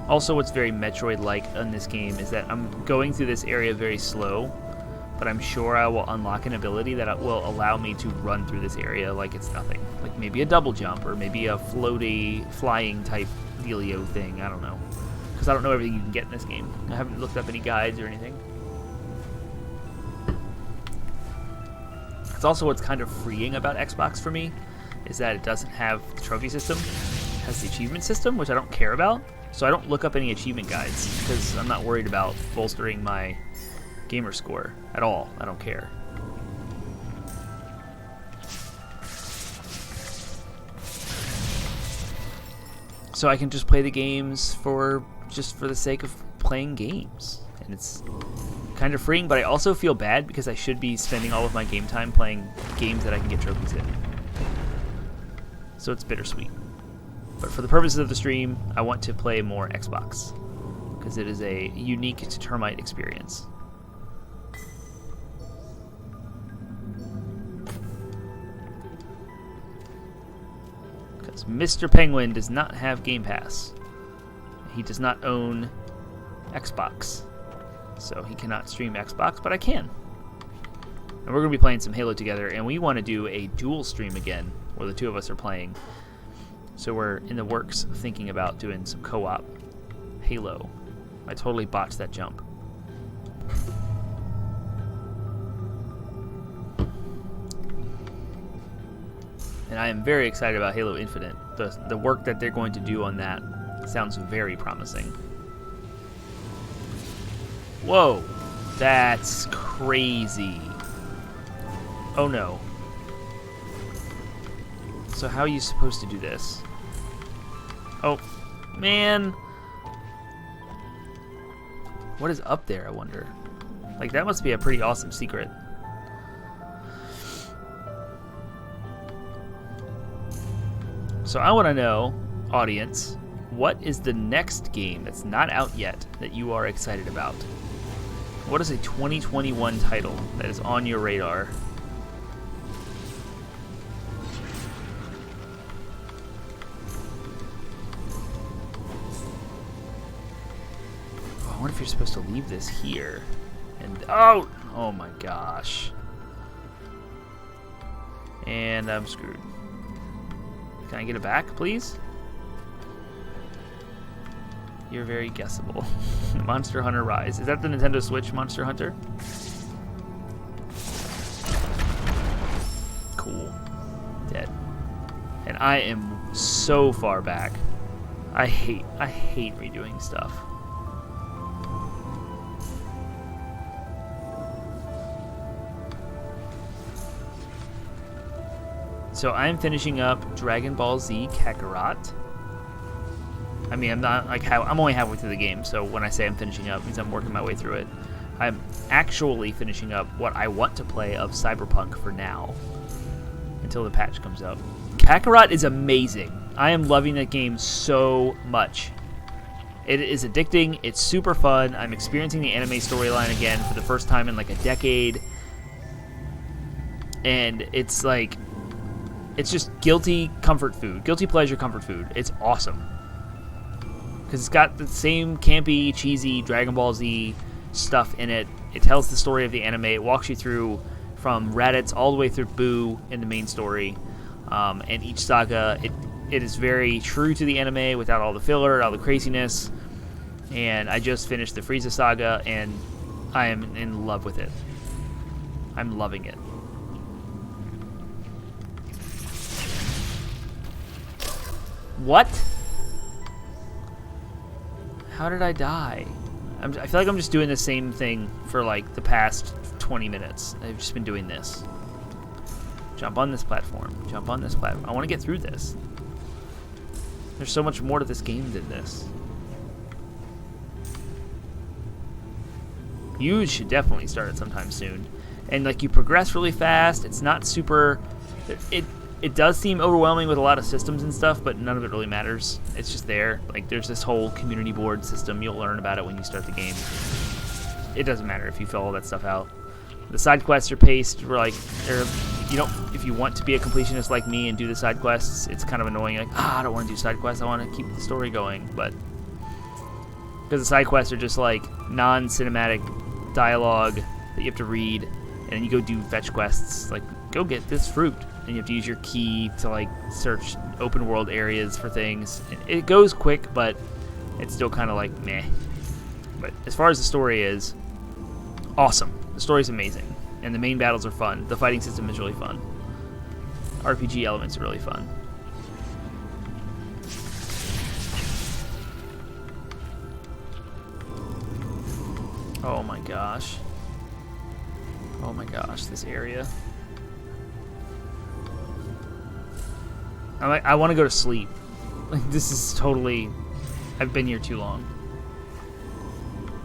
Also, what's very Metroid-like in this game is that I'm going through this area very slow, but I'm sure I will unlock an ability that will allow me to run through this area like it's nothing. Like maybe a double jump, or maybe a floaty, flying type dealio thing. I don't know. Because I don't know everything you can get in this game. I haven't looked up any guides or anything. It's also what's kind of freeing about Xbox for me, is that it doesn't have the trophy system. It has the achievement system, which I don't care about. So I don't look up any achievement guides, because I'm not worried about bolstering my gamer score at all. I don't care. So I can just play the games for the sake of playing games, and it's kind of freeing. But I also feel bad because I should be spending all of my game time playing games that I can get trophies in. So it's bittersweet. But for the purposes of the stream, I want to play more Xbox, because it is a unique to Termite experience. Because Mr. Penguin does not have Game Pass. He does not own Xbox. So he cannot stream Xbox, but I can. And we're going to be playing some Halo together, and we want to do a dual stream again, where the two of us are playing. So we're in the works of thinking about doing some co-op Halo. I totally botched that jump. And I am very excited about Halo Infinite. The work that they're going to do on that sounds very promising. Whoa, that's crazy. Oh no. So how are you supposed to do this? Oh, man. What is up there, I wonder? Like, that must be a pretty awesome secret. So I want to know, audience, what is the next game that's not out yet that you are excited about? What is a 2021 title that is on your radar? I wonder if you're supposed to leave this here. And oh my gosh. And I'm screwed. Can I get it back, please? You're very guessable. Monster Hunter Rise. Is that the Nintendo Switch Monster Hunter? Cool. Dead. And I am so far back. I hate redoing stuff. So I'm finishing up Dragon Ball Z Kakarot. I mean, I'm only halfway through the game, so when I say I'm finishing up, it means I'm working my way through it. I'm actually finishing up what I want to play of Cyberpunk for now, until the patch comes out. Kakarot is amazing. I am loving that game so much. It is addicting. It's super fun. I'm experiencing the anime storyline again for the first time in like a decade. And it's like, it's just guilty comfort food. Guilty pleasure comfort food. It's awesome. Because it's got the same campy, cheesy Dragon Ball Z stuff in it. It tells the story of the anime. It walks you through from Raditz all the way through Boo in the main story. And each saga, it is very true to the anime without all the filler, all the craziness. And I just finished the Frieza saga, and I am in love with it. I'm loving it. What? How did I die? I feel like I'm just doing the same thing for like the past 20 minutes. I've just been doing this. Jump on this platform. Jump on this platform. I want to get through this. There's so much more to this game than this. You should definitely start it sometime soon. And like, you progress really fast. It's not super... It does seem overwhelming with a lot of systems and stuff, but none of it really matters. It's just there. Like, there's this whole community board system. You'll learn about it when you start the game. It doesn't matter if you fill all that stuff out. The side quests are paced, like, if you want to be a completionist like me and do the side quests, it's kind of annoying. Like, I don't want to do side quests. I want to keep the story going. But because the side quests are just like non-cinematic dialogue that you have to read, and then you go do fetch quests, like go get this fruit, and you have to use your key to like search open world areas for things. It goes quick, but it's still kind of like meh. But as far as the story is, awesome. The story's amazing, and the main battles are fun. The fighting system is really fun. RPG elements are really fun. Oh my gosh. Oh my gosh, this area. I want to go to sleep. Like, this is totally... I've been here too long.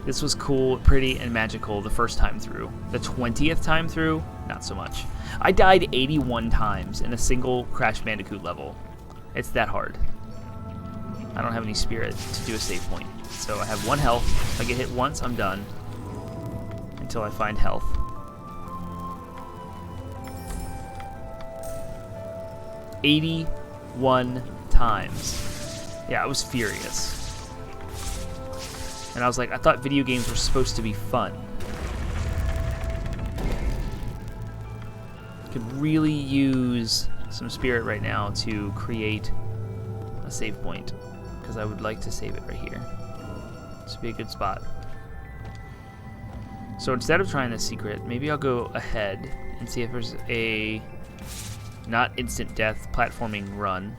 This was cool, pretty, and magical the first time through. The 20th time through, not so much. I died 81 times in a single Crash Bandicoot level. It's that hard. I don't have any spirit to do a save point. So I have 1 health. If I get hit once, I'm done. Until I find health. "81 times. Yeah, I was furious. And I was like, I thought video games were supposed to be fun. Could really use some spirit right now to create a save point, because I would like to save it right here. This would be a good spot. So instead of trying this secret, maybe I'll go ahead and see if there's a not instant death platforming run.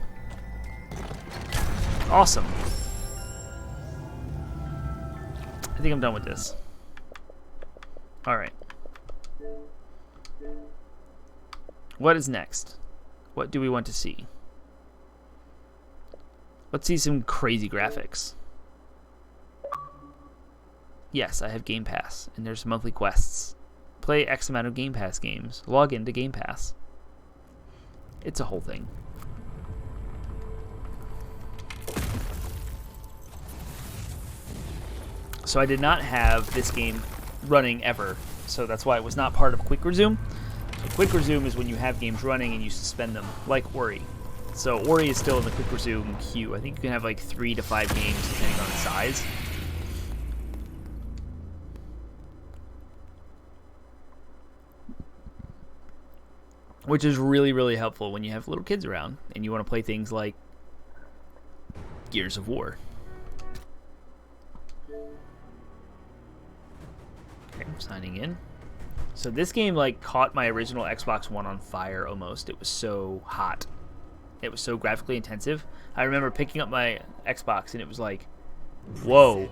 Awesome. I think I'm done with this. Alright. What is next? What do we want to see? Let's see some crazy graphics. Yes, I have Game Pass, and there's monthly quests. Play X amount of Game Pass games. Log into Game Pass. It's a whole thing. So I did not have this game running ever, so that's why it was not part of Quick Resume. So Quick Resume is when you have games running and you suspend them, like Ori. So Ori is still in the Quick Resume queue. I think you can have like 3 to 5 games depending on the size. Which is really, really helpful when you have little kids around and you want to play things like Gears of War. Okay, I'm signing in. So this game like caught my original Xbox One on fire almost. It was so hot. It was so graphically intensive. I remember picking up my Xbox and it was like, whoa.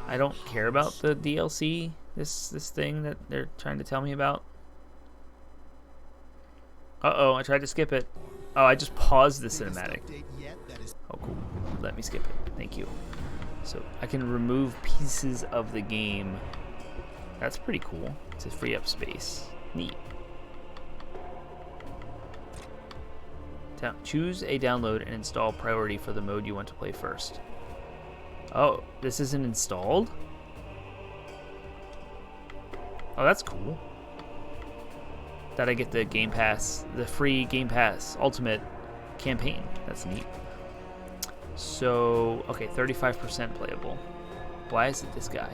I don't care about the DLC, this thing that they're trying to tell me about. Uh-oh, I tried to skip it. Oh, I just paused the cinematic. Oh, cool. Let me skip it. Thank you. So I can remove pieces of the game. That's pretty cool to free up space. Neat. Choose a download and install priority for the mode you want to play first. Oh, this isn't installed? Oh, that's cool. That I get the Game Pass, the free Game Pass Ultimate campaign. That's neat. So, okay, 35% playable. Why is it this guy?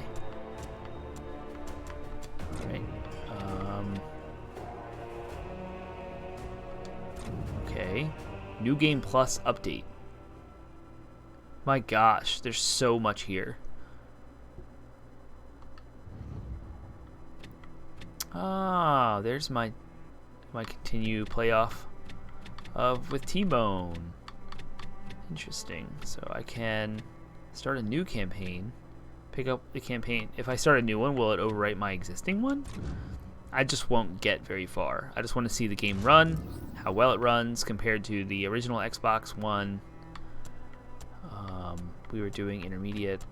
Alright. Okay. New Game Plus update. My gosh, there's so much here. Ah, there's my continue playoff with T-Bone. Interesting. So I can start a new campaign, pick up the campaign. If I start a new one, will it overwrite my existing one? I just won't get very far. I just want to see the game run, how well it runs compared to the original Xbox One. We were doing intermediate.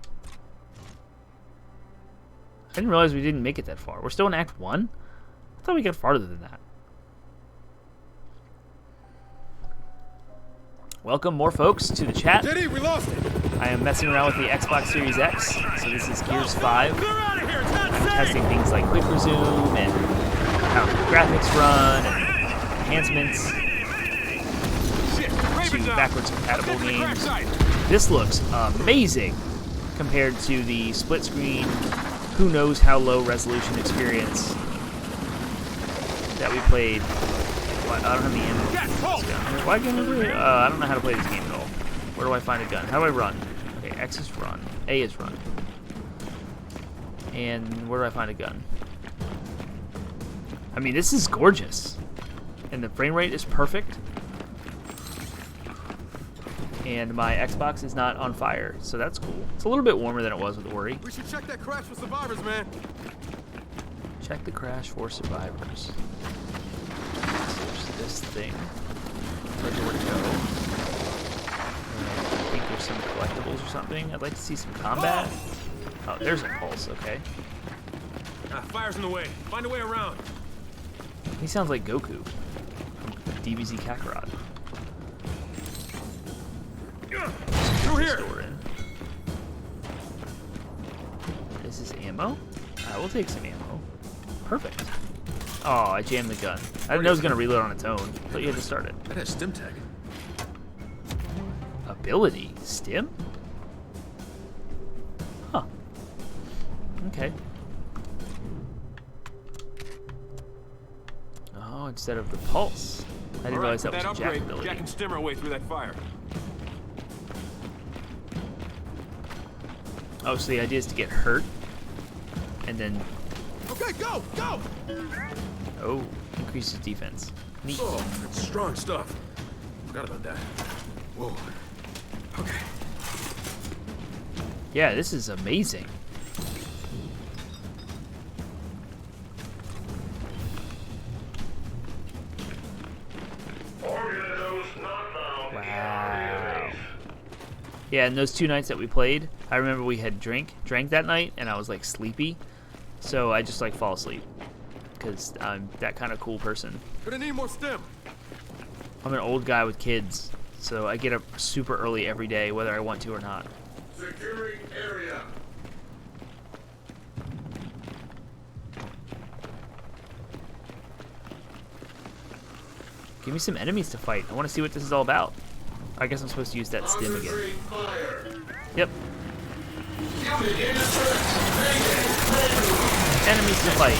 I didn't realize we didn't make it that far. We're still in Act 1? I thought we got farther than that. Welcome more folks to the chat. Diddy, we lost it. I am messing around with the Xbox Series X. So this is Gears 5. Clear out of here. It's not I'm safe. testing things like Quick Resume and how the graphics run and enhancements Shit. to Raven's out. backwards compatible Get to the crack games. site. This looks amazing compared to the split screen who knows how low resolution experience that we played. I don't have the ammo. Why can't I play it? I don't know how to play this game at all. Where do I find a gun? How do I run? Okay, X is run. A is run. And where do I find a gun? I mean, this is gorgeous. And the frame rate is perfect. And my Xbox is not on fire, so that's cool. It's a little bit warmer than it was with Ori. We should check that crash for survivors, man. Check the crash for survivors. There's this thing. Where to go? I think there's some collectibles or something. I'd like to see some combat. Oh, there's a pulse, okay. Fire's in the way. Find a way around. He sounds like Goku from DBZ Kakarot. Through here. Store in. This is ammo? We'll take some ammo. Perfect. Oh, I jammed the gun. I didn't know it was going to reload on its own. But you had to start it. That has stim tag. Ability? Stim? Huh. Okay. Oh, instead of the pulse. I didn't realize that was a jack ability. Jack and stim our way through that fire. Oh, so the idea is to get hurt, and then... Okay, go! Go! Oh, increases defense. Neat. Oh, that's strong stuff. Forgot about that. Whoa. Okay. Yeah, this is amazing. Wow. Yeah, and those 2 nights that we played, I remember we had drank that night, and I was like sleepy, so I just like fall asleep because I'm that kind of cool person. Gonna need more stim. I'm an old guy with kids, so I get up super early every day, whether I want to or not. Securing area. Give me some enemies to fight. I want to see what this is all about. I guess I'm supposed to use that stim again. Yep. Enemies to fight.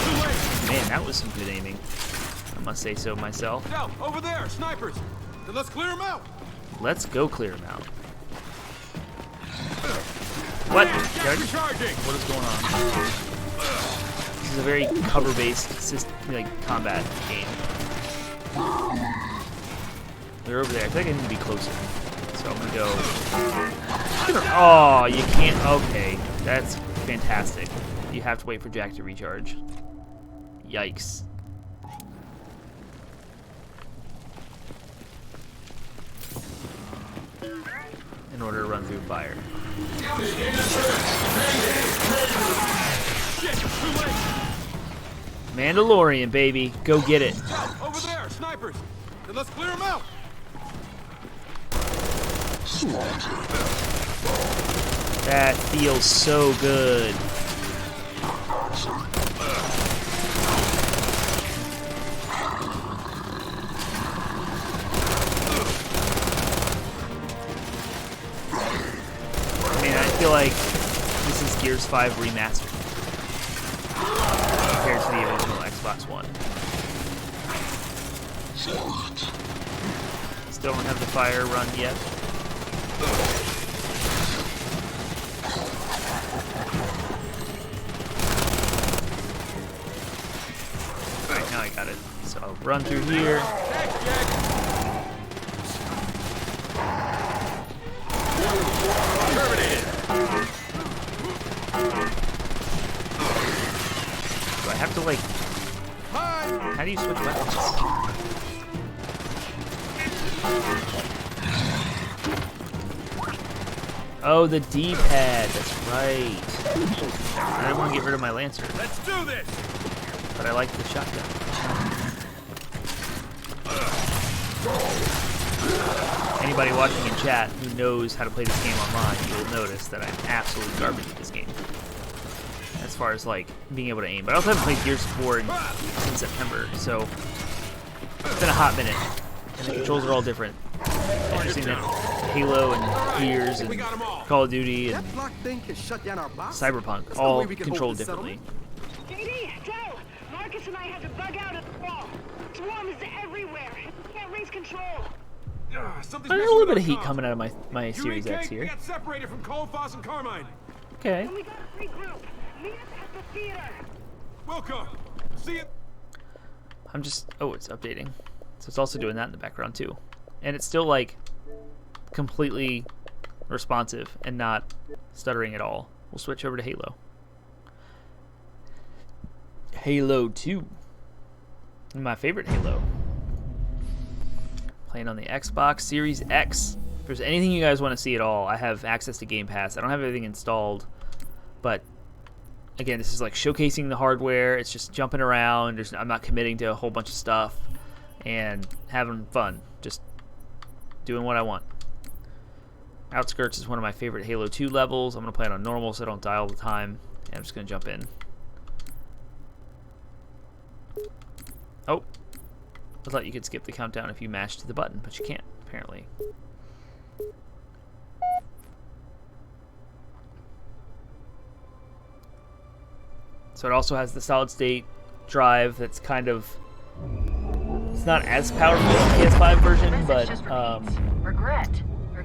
Man, that was some good aiming. I must say so myself. Now, over there, snipers. Then let's clear them out. Let's go clear them out. What? What is going on? This is a very cover-based combat game. They're over there. I think I need to be closer. So I'm gonna go. Oh, you can't. Okay, that's fantastic. You have to wait for Jack to recharge. Yikes. In order to run through fire. Mandalorian, baby. Go get it. Over there, snipers. Then let's clear them out. That feels so good. I mean, I feel like this is Gears 5 remastered compared to the original Xbox One. Still don't have the fire run yet. Alright, now I got it. So I'll run through here. Do I have to, like... How do you switch weapons? Oh, the D-pad. That's right. I don't want to get rid of my Lancer, Let's do this. but I like the shotgun. Anybody watching in chat who knows how to play this game online, you will notice that I'm absolute garbage at this game. As far as, like, being able to aim. But I also haven't played Gears 4 in September, so it's been a hot minute. And the controls are all different. Interesting that Halo and Gears and Call of Duty and That block thing can shut down our box. Cyberpunk, There's no all way we can hold controlled this differently. JD, Joe, Marcus and I had to bug out at the wall. Swarm is everywhere. We can't raise control. There's a little bit of heat coming out of my Series X We here. got separated from Coalfoss and Carmine. Okay. And we gotta regroup. Meet us at the theater. Welcome. See you. I'm just... Oh, it's updating. So it's also doing that in the background, too. And it's still, like, completely responsive and not stuttering at all. We'll switch over to Halo. Halo 2. My favorite Halo. Playing on the Xbox Series X. If there's anything you guys want to see at all, I have access to Game Pass. I don't have everything installed, but again, this is like showcasing the hardware. It's just jumping around. I'm not committing to a whole bunch of stuff and having fun. Just doing what I want. Outskirts is one of my favorite Halo 2 levels. I'm going to play it on normal so I don't die all the time. And I'm just going to jump in. Oh. I thought you could skip the countdown if you mashed the button, but you can't, apparently. So it also has the solid state drive that's kind of... It's not as powerful as the PS5 version, but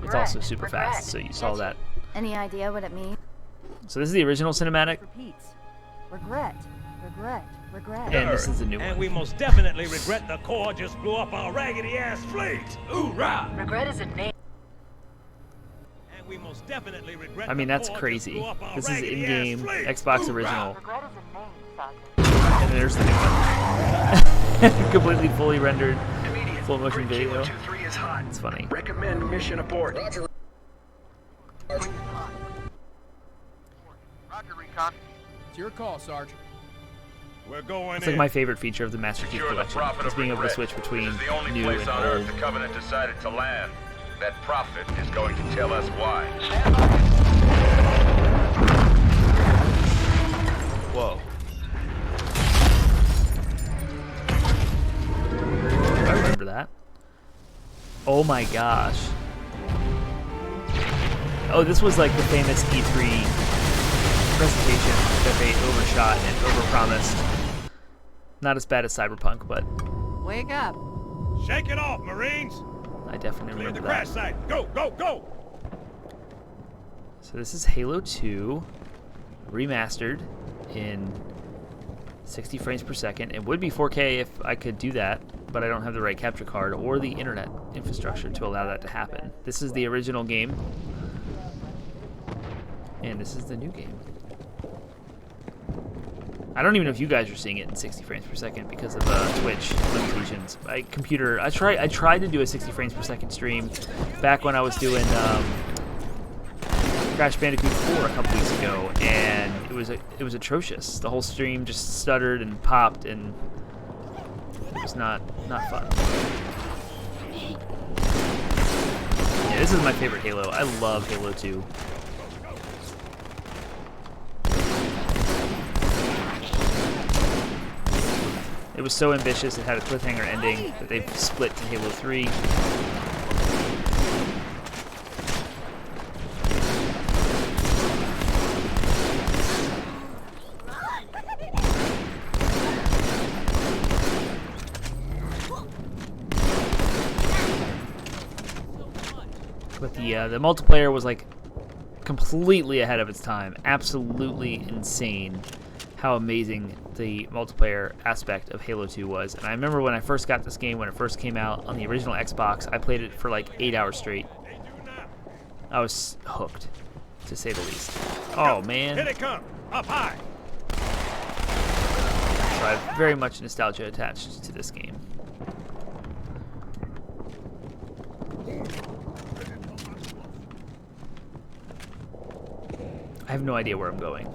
it's also super fast, so you saw that. Any idea what it means? So this is the original cinematic, Repeats. Regret. and this is the new And one. we most definitely regret the Corps just blew up our raggedy-ass fleet. Hoorah! Regret is a name. And we most definitely regret I mean, the that's Corps just crazy. blew up our This is raggedy-ass in-game fleet. Xbox Hoorah! original. Regret is a name, Sergeant. And there's the new one. Completely fully rendered full motion video. It's funny. Recommend mission abort. Roger, Recon. It's your call, Sergeant. We're going It's like my favorite feature of the Master Chief Collection, is being able to switch between This is the only new place and on old. Earth the Covenant decided to land. That prophet is going to tell us why. Whoa. I remember that. Oh my gosh. Oh, this was like the famous E3 presentation that they overshot and overpromised. Not as bad as Cyberpunk, but Wake up. Shake it off, Marines! I definitely Clear the remember crash that. site. Go, go, go! So this is Halo 2 remastered in 60 frames per second. It would be 4K if I could do that, but I don't have the right capture card or the internet infrastructure to allow that to happen. This is the original game, and this is the new game. I don't even know if you guys are seeing it in 60 frames per second because of Twitch limitations. My computer, I tried to do a 60 frames per second stream back when I was doing Crash Bandicoot 4 a couple weeks ago, and it was atrocious. The whole stream just stuttered and popped, and it was not fun. Yeah, this is my favorite Halo. I love Halo 2. It was so ambitious, it had a cliffhanger ending that they've split to Halo 3. But the multiplayer was like completely ahead of its time. Absolutely insane how amazing the multiplayer aspect of Halo 2 was. And I remember when I first got this game, when it first came out on the original Xbox, I played it for like 8 hours straight. I was hooked, to say the least. Oh, man. Here they come. Up high. So I have very much nostalgia attached to this game. I have no idea where I'm going.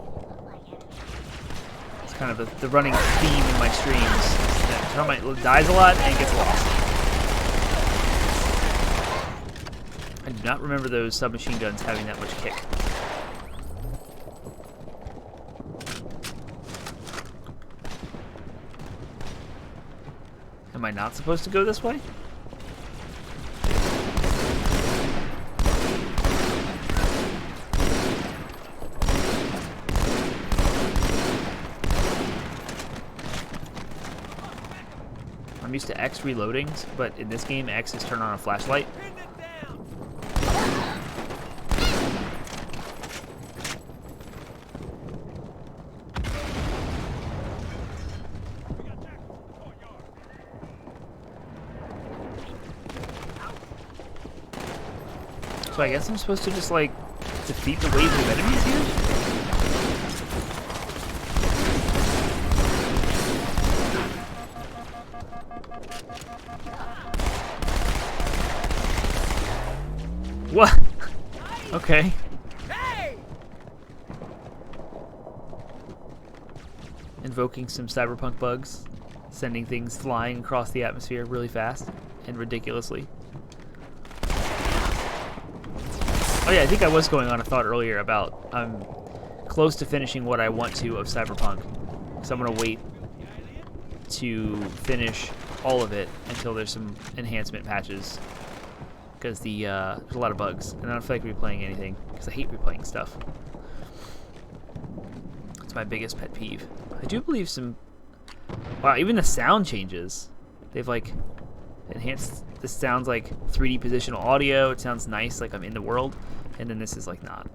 It's kind of the running theme in my streams. That Termite dies a lot and gets lost. I do not remember those submachine guns having that much kick. Am I not supposed to go this way? I'm used to X reloading, but in this game, X is turn on a flashlight. So I guess I'm supposed to just, like, defeat the waves of enemies here? What? Okay. Invoking some cyberpunk bugs, sending things flying across the atmosphere really fast and ridiculously. Oh yeah, I think I was going on a thought earlier about I'm close to finishing what I want to of Cyberpunk. So I'm going to wait to finish all of it until there's some enhancement patches. Because there's a lot of bugs. And I don't feel like replaying anything. Because I hate replaying stuff. It's my biggest pet peeve. I do believe some... Wow, even the sound changes. They've like enhanced... This sounds like 3D positional audio. It sounds nice, like I'm in the world. And then this is like not.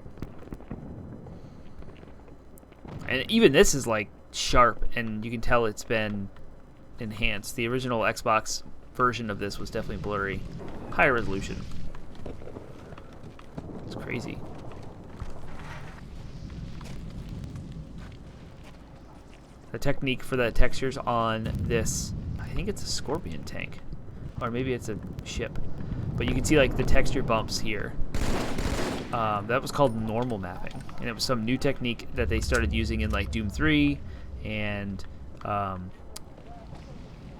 And even this is like sharp, and you can tell it's been enhanced. The original Xbox version of this was definitely blurry. Higher resolution. It's crazy. The technique for the textures on this, I think it's a Scorpion tank. Or maybe it's a ship. But you can see like the texture bumps here. That was called normal mapping, and it was some new technique that they started using in like Doom 3 and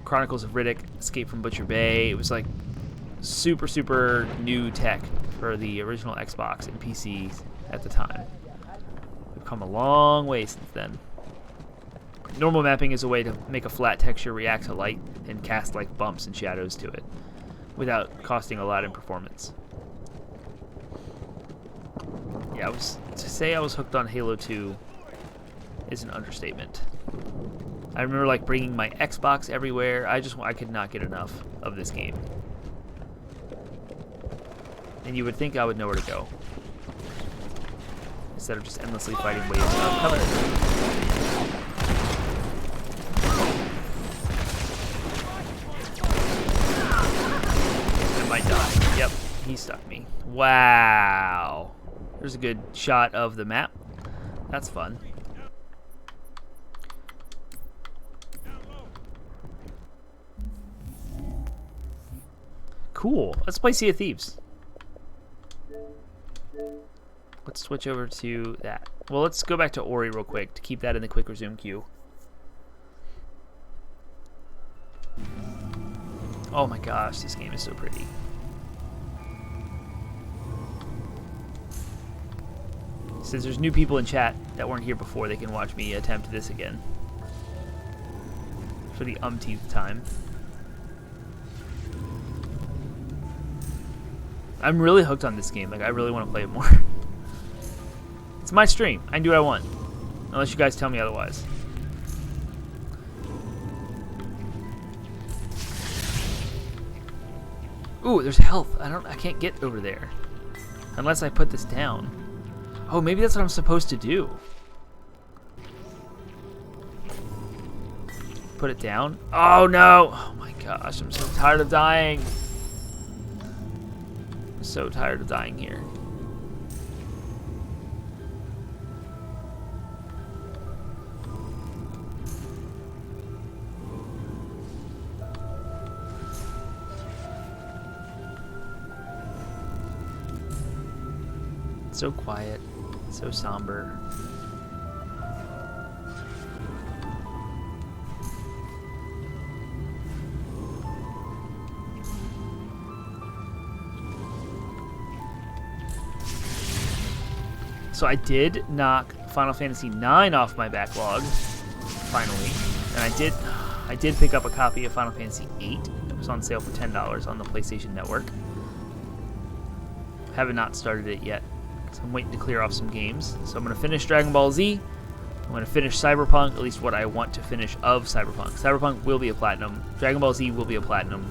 Chronicles of Riddick, Escape from Butcher Bay. It was like super new tech for the original Xbox and PCs at the time. We've come a long way since then. Normal mapping is a way to make a flat texture react to light and cast like bumps and shadows to it without costing a lot in performance. Yeah, to say I was hooked on Halo 2 is an understatement. I remember like bringing my Xbox everywhere. I could not get enough of this game. And you would think I would know where to go instead of just endlessly fighting waves of Covenant. I might die. Yep, he stuck me. Wow. There's a good shot of the map. That's fun. Cool. Let's play Sea of Thieves. Let's switch over to that. Well, let's go back to Ori real quick to keep that in the quick resume queue. Oh my gosh, this game is so pretty. Since there's new people in chat that weren't here before, they can watch me attempt this again. For the umpteenth time. I'm really hooked on this game. Like, I really want to play it more. It's my stream. I can do what I want. Unless you guys tell me otherwise. Ooh, there's health. I can't get over there. Unless I put this down. Oh, maybe that's what I'm supposed to do. Put it down. Oh no! Oh my gosh, I'm so tired of dying. I'm so tired of dying here. So quiet, so somber. So I did knock Final Fantasy IX off my backlog, finally, and I did pick up a copy of Final Fantasy VIII. It was on sale for $10 on the PlayStation Network. Haven't not started it yet. So I'm waiting to clear off some games. So I'm going to finish Dragon Ball Z, I'm going to finish Cyberpunk, at least what I want to finish of Cyberpunk. Cyberpunk will be a platinum. Dragon Ball Z will be a platinum.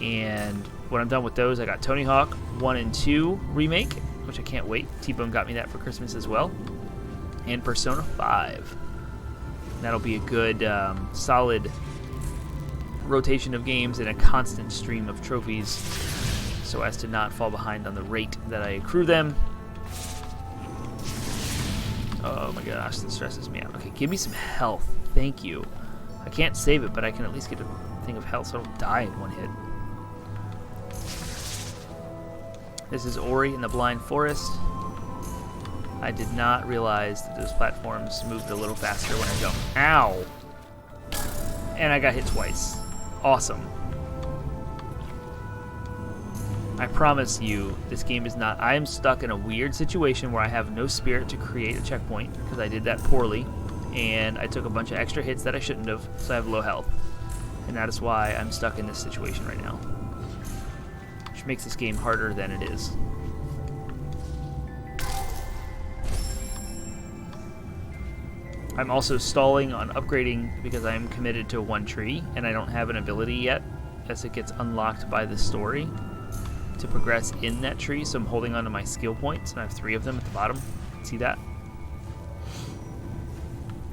And when I'm done with those, I got Tony Hawk 1 and 2 Remake, which I can't wait. T-Bone got me that for Christmas as well. And Persona 5. That'll be a good, solid rotation of games and a constant stream of trophies so as to not fall behind on the rate that I accrue them. Oh my gosh, this stresses me out. Okay, give me some health. Thank you. I can't save it, but I can at least get a thing of health so I don't die in one hit. This is Ori in the Blind Forest. I did not realize that those platforms moved a little faster when I jumped. Ow! And I got hit twice. Awesome. I promise you, this game is not... I am stuck in a weird situation where I have no spirit to create a checkpoint, because I did that poorly, and I took a bunch of extra hits that I shouldn't have, so I have low health. And that is why I'm stuck in this situation right now. Which makes this game harder than it is. I'm also stalling on upgrading because I'm committed to one tree, and I don't have an ability yet, as it gets unlocked by the story, to progress in that tree, so I'm holding on to my skill points, and I have 3 of them at the bottom. See that?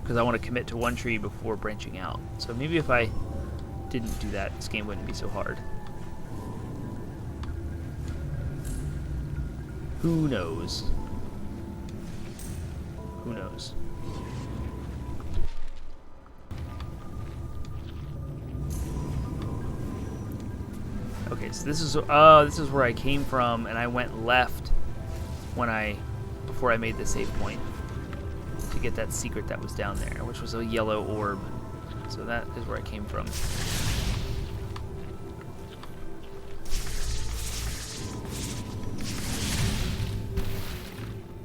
Because I want to commit to one tree before branching out. So maybe if I didn't do that, this game wouldn't be so hard. Who knows? Who knows? Okay, so this is where I came from, and I went left before I made the save point to get that secret that was down there, which was a yellow orb. So that is where I came from.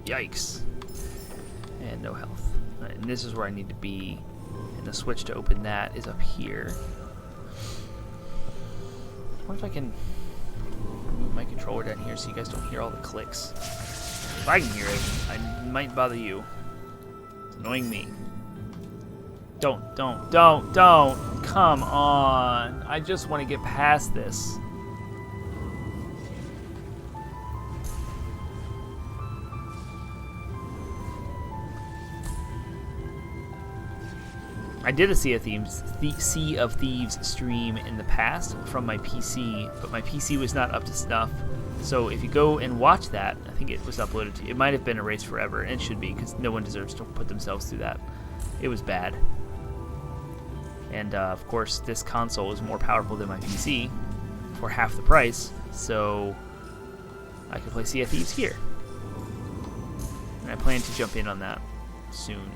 Yikes. And no health. And this is where I need to be, and the switch to open that is up here. I wonder if I can move my controller down here so you guys don't hear all the clicks. If I can hear it, I might bother you. It's annoying me. Don't. Come on. I just want to get past this. I did a Sea of Thieves stream in the past from my PC, but my PC was not up to snuff. So if you go and watch that, I think it was uploaded to you. It might have been erased forever, and it should be, because no one deserves to put themselves through that. It was bad. And of course, this console is more powerful than my PC for half the price, so I can play Sea of Thieves here. And I plan to jump in on that soon.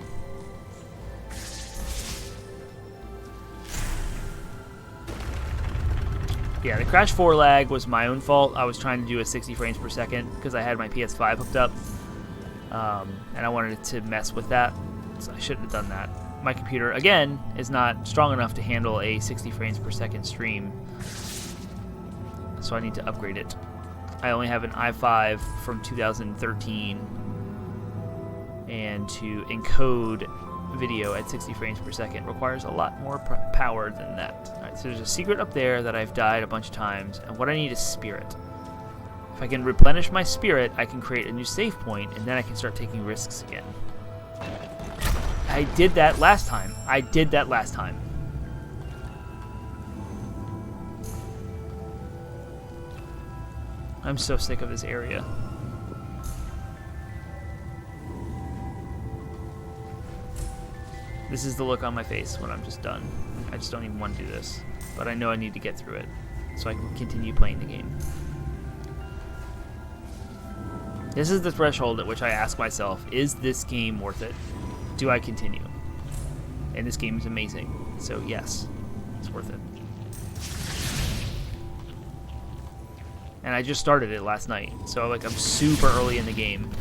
Yeah, the Crash 4 lag was my own fault. I was trying to do a 60 frames per second because I had my PS5 hooked up, and I wanted to mess with that, so I shouldn't have done that. My computer, again, is not strong enough to handle a 60 frames per second stream, so I need to upgrade it. I only have an i5 from 2013, and to encode video at 60 frames per second requires a lot more power than that. Alright, so there's a secret up there that I've died a bunch of times, and what I need is spirit. If I can replenish my spirit, I can create a new save point, and then I can start taking risks again. I did that last time. I'm so sick of this area. This is the look on my face when I'm just done. I just don't even want to do this. But I know I need to get through it so I can continue playing the game. This is the threshold at which I ask myself, is this game worth it? Do I continue? And this game is amazing. So yes, it's worth it. And I just started it last night. So like I'm super early in the game.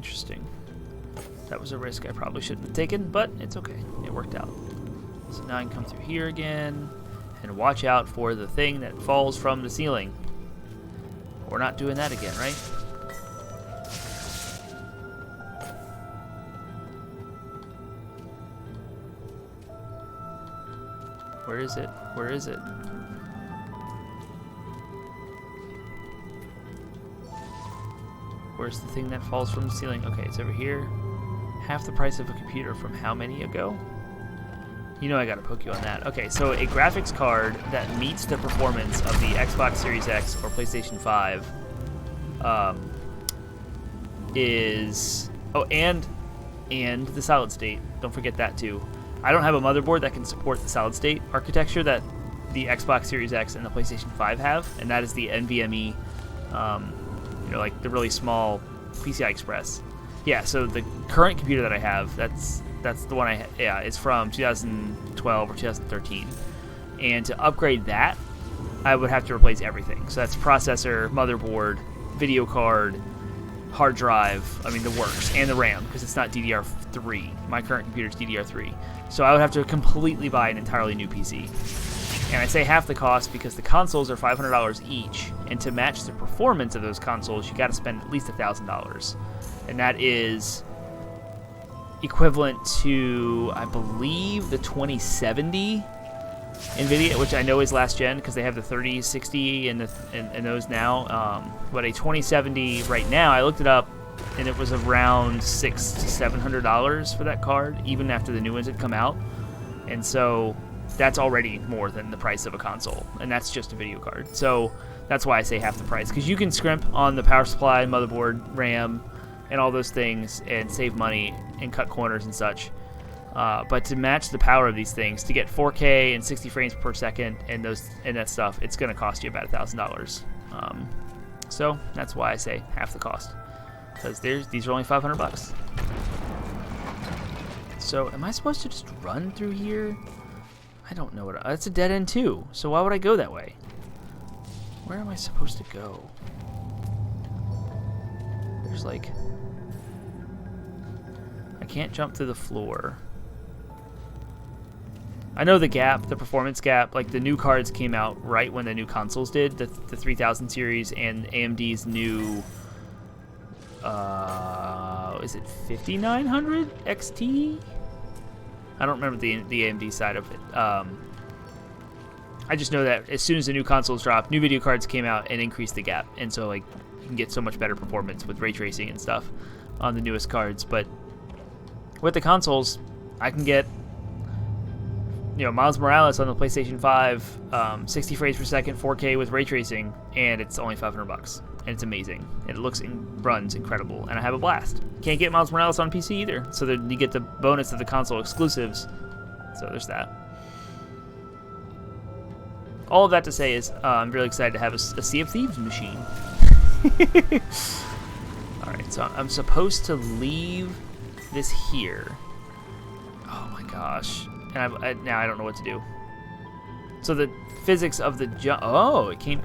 Interesting. That was a risk I probably shouldn't have taken, but it's okay. It worked out. So now I can come through here again and watch out for the thing that falls from the ceiling. We're not doing that again, right? Where is it? Where is it? Where's the thing that falls from the ceiling? Okay, it's over here. Half the price of a computer from how many ago? You know I gotta poke you on that. Okay, so a graphics card that meets the performance of the Xbox Series X or PlayStation 5 is... Oh, and the solid state. Don't forget that too. I don't have a motherboard that can support the solid state architecture that the Xbox Series X and the PlayStation 5 have, and that is the NVMe, you know, like the really small PCI Express. Yeah, so the current computer that I have, that's the one it's from 2012 or 2013. And to upgrade that, I would have to replace everything. So that's processor, motherboard, video card, hard drive, I mean the works, and the RAM, because it's not DDR3. My current computer is DDR3. So I would have to completely buy an entirely new PC. And I say half the cost because the consoles are $500 each, and to match the performance of those consoles, you got to spend at least $1,000. And that is equivalent to, I believe, the 2070 NVIDIA, which I know is last gen because they have the 3060 and those now. But a 2070 right now, I looked it up, and it was around $600 to $700 for that card, even after the new ones had come out. And so that's already more than the price of a console, and that's just a video card. So that's why I say half the price, because you can scrimp on the power supply, motherboard, RAM, and all those things and save money and cut corners and such. But to match the power of these things, to get 4K and 60 frames per second and that stuff, it's going to cost you about $1,000. So that's why I say half the cost, because these are only $500. So am I supposed to just run through here? I don't know what. That's a dead end too. So why would I go that way? Where am I supposed to go? There's like, I can't jump through the floor. I know the gap, the performance gap, like the new cards came out right when the new consoles did, the 3000 series and AMD's new, is it 5900 XT? I don't remember the AMD side of it. I just know that as soon as the new consoles dropped, new video cards came out and increased the gap, and so like you can get so much better performance with ray tracing and stuff on the newest cards. But with the consoles, I can get, you know, Miles Morales on the PlayStation 5, 60 frames per second, 4K with ray tracing, and it's only $500, and it's amazing. It looks and runs incredible, and I have a blast. Can't get Miles Morales on PC either, so that you get the bonus of the console exclusives. So there's that. All of that to say is, I'm really excited to have a Sea of Thieves machine. All right, so I'm supposed to leave this here. Oh my gosh. And now I don't know what to do. So the physics of the jump... Oh, it came...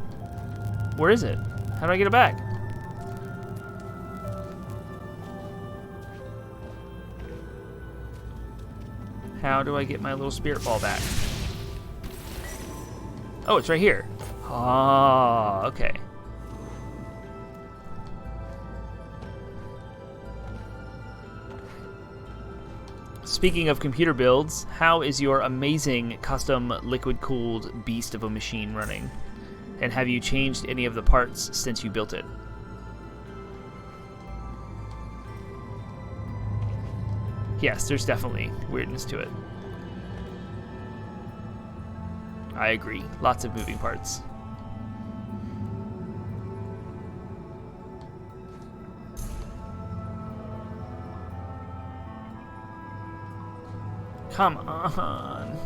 Where is it? How do I get it back? How do I get my little spirit ball back? Oh, it's right here. Oh, okay. Speaking of computer builds, how is your amazing custom liquid-cooled beast of a machine running? And have you changed any of the parts since you built it? Yes, there's definitely weirdness to it. I agree. Lots of moving parts. Come on.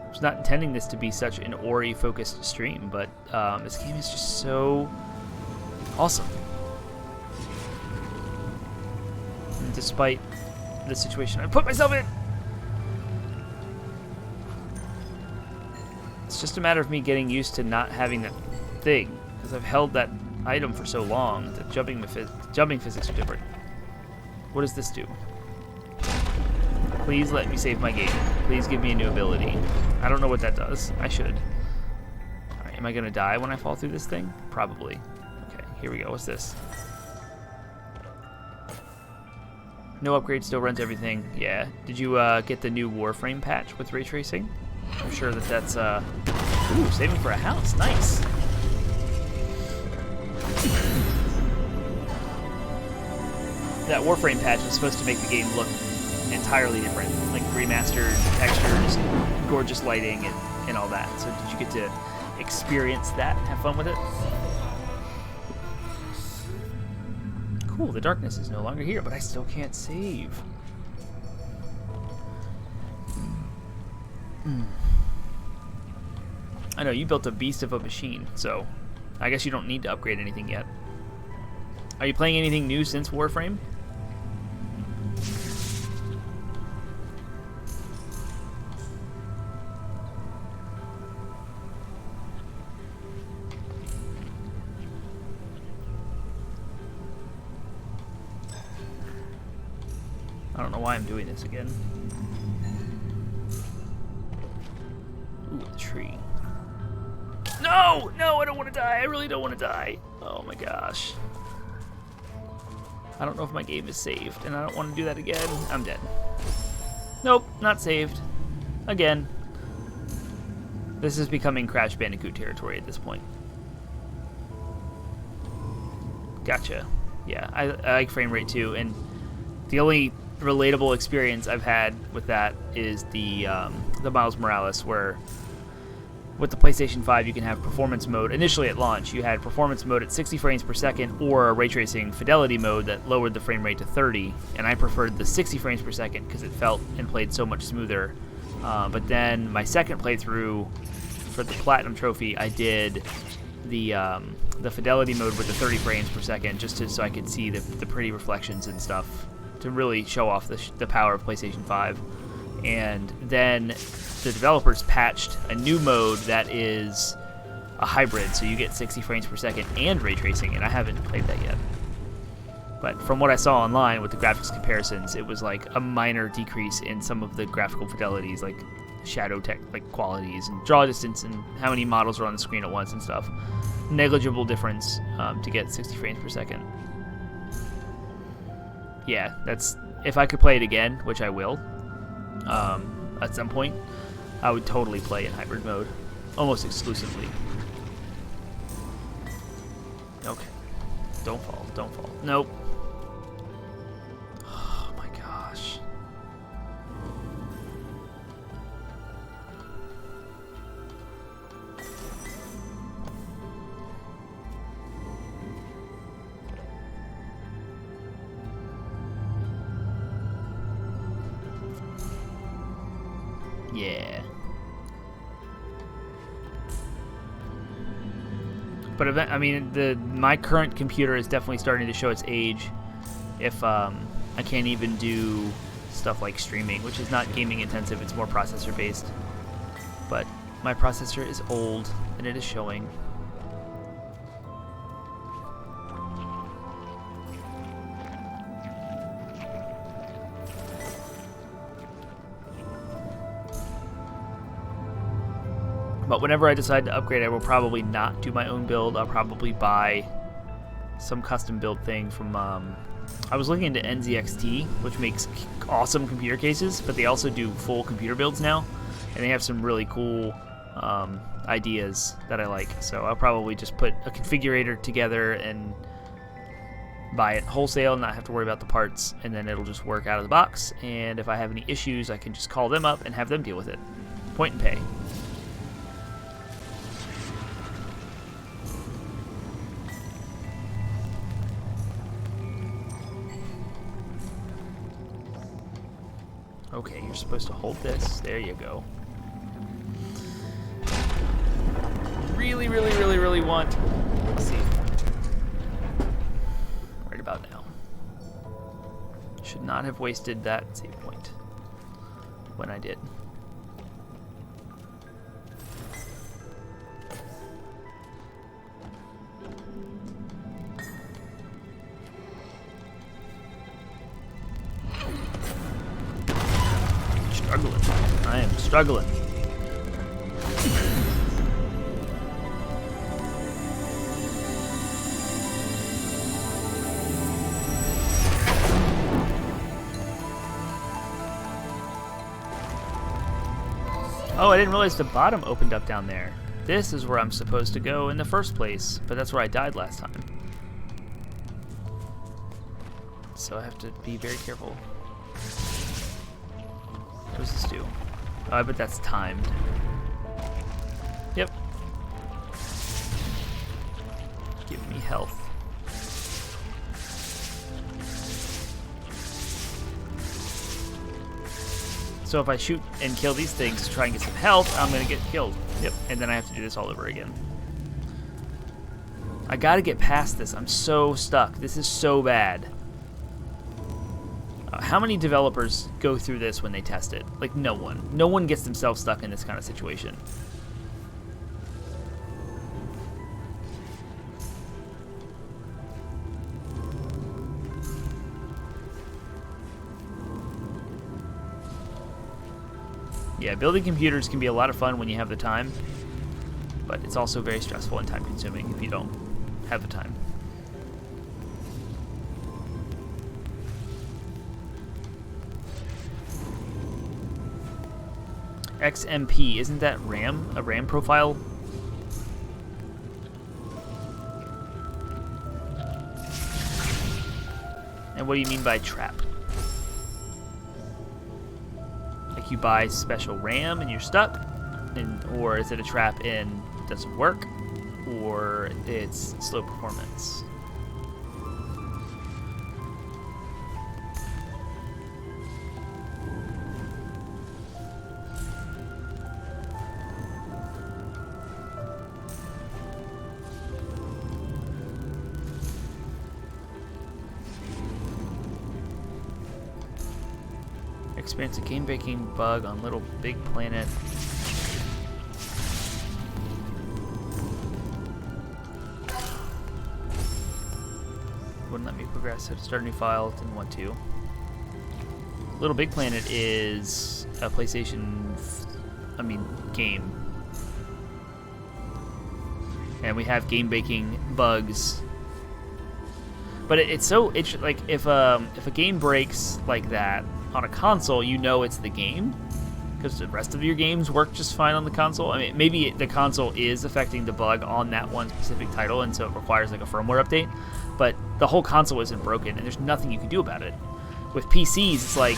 I was not intending this to be such an Ori-focused stream, but this game is just so awesome. And despite the situation I put myself in, it's just a matter of me getting used to not having that thing. Because I've held that item for so long. The jumping physics are different. What does this do? Please let me save my game. Please give me a new ability. I don't know what that does. I should. Alright, am I going to die when I fall through this thing? Probably. Okay, here we go. What's this? No upgrade, still runs everything. Yeah. Did you get the new Warframe patch with ray tracing? I'm sure that that's... Ooh, saving for a house. Nice. That Warframe patch was supposed to make the game look entirely different, like remastered textures, gorgeous lighting, and all that. So did you get to experience that? Have fun with it? Cool, the darkness is no longer here, but I still can't save. I know, you built a beast of a machine, so I guess you don't need to upgrade anything yet. Are you playing anything new since Warframe? I don't know why I'm doing this again. Ooh, a tree. No! No, I don't want to die. I really don't want to die. Oh my gosh. I don't know if my game is saved, and I don't want to do that again. I'm dead. Nope, not saved. Again. This is becoming Crash Bandicoot territory at this point. Gotcha. Yeah, I like frame rate too, and the only relatable experience I've had with that is the Miles Morales, where with the PlayStation 5 you can have performance mode. Initially at launch you had performance mode at 60 frames per second or a ray tracing fidelity mode that lowered the frame rate to 30, and I preferred the 60 frames per second because it felt and played so much smoother. But then my second playthrough for the Platinum Trophy, I did the fidelity mode with the 30 frames per second just so I could see the pretty reflections and stuff, to really show off the power of PlayStation 5. And then the developers patched a new mode that is a hybrid, so you get 60 frames per second and ray tracing, and I haven't played that yet. But from what I saw online with the graphics comparisons, it was like a minor decrease in some of the graphical fidelities, like shadow tech qualities and draw distance and how many models are on the screen at once and stuff. Negligible difference to get 60 frames per second. Yeah, that's, if I could play it again, which I will, at some point, I would totally play in hybrid mode, almost exclusively. Okay, don't fall, don't fall. Nope. Oh my gosh. Yeah. But I mean, my current computer is definitely starting to show its age. If I can't even do stuff like streaming, which is not gaming intensive, it's more processor based. But my processor is old, and it is showing. But whenever I decide to upgrade, I will probably not do my own build. I'll probably buy some custom build thing from... I was looking into NZXT, which makes awesome computer cases, but they also do full computer builds now, and they have some really cool ideas that I like. So I'll probably just put a configurator together and buy it wholesale and not have to worry about the parts, and then it'll just work out of the box. And if I have any issues, I can just call them up and have them deal with it. Point and pay. Okay, you're supposed to hold this. There you go. Really, really, really, really want... Let's see. Right about now. Should not have wasted that save point when I did. struggling. Oh, I didn't realize the bottom opened up down there. This is where I'm supposed to go in the first place, but that's where I died last time. So I have to be very careful. What does this do? Oh, I bet that's timed. Yep. Give me health. So if I shoot and kill these things to try and get some health, I'm gonna get killed. Yep, and then I have to do this all over again. I gotta get past this. I'm so stuck. This is so bad. How many developers go through this when they test it? Like, no one. No one gets themselves stuck in this kind of situation. Yeah, building computers can be a lot of fun when you have the time, but it's also very stressful and time-consuming if you don't have the time. XMP, isn't that RAM? A RAM profile? And what do you mean by trap? Like you buy special RAM and you're stuck? Or is it a trap and doesn't work? Or it's slow performance? Experience a game-breaking bug on Little Big Planet. Wouldn't let me progress. Had to start a new file. Didn't want to. Little Big Planet is a PlayStation, game. And we have game-breaking bugs. But it's like if a game breaks like that on a console, you know it's the game, because the rest of your games work just fine on the console. I mean, maybe the console is affecting the bug on that one specific title, and so it requires like a firmware update, but the whole console isn't broken, and there's nothing you can do about it. With PCs, it's like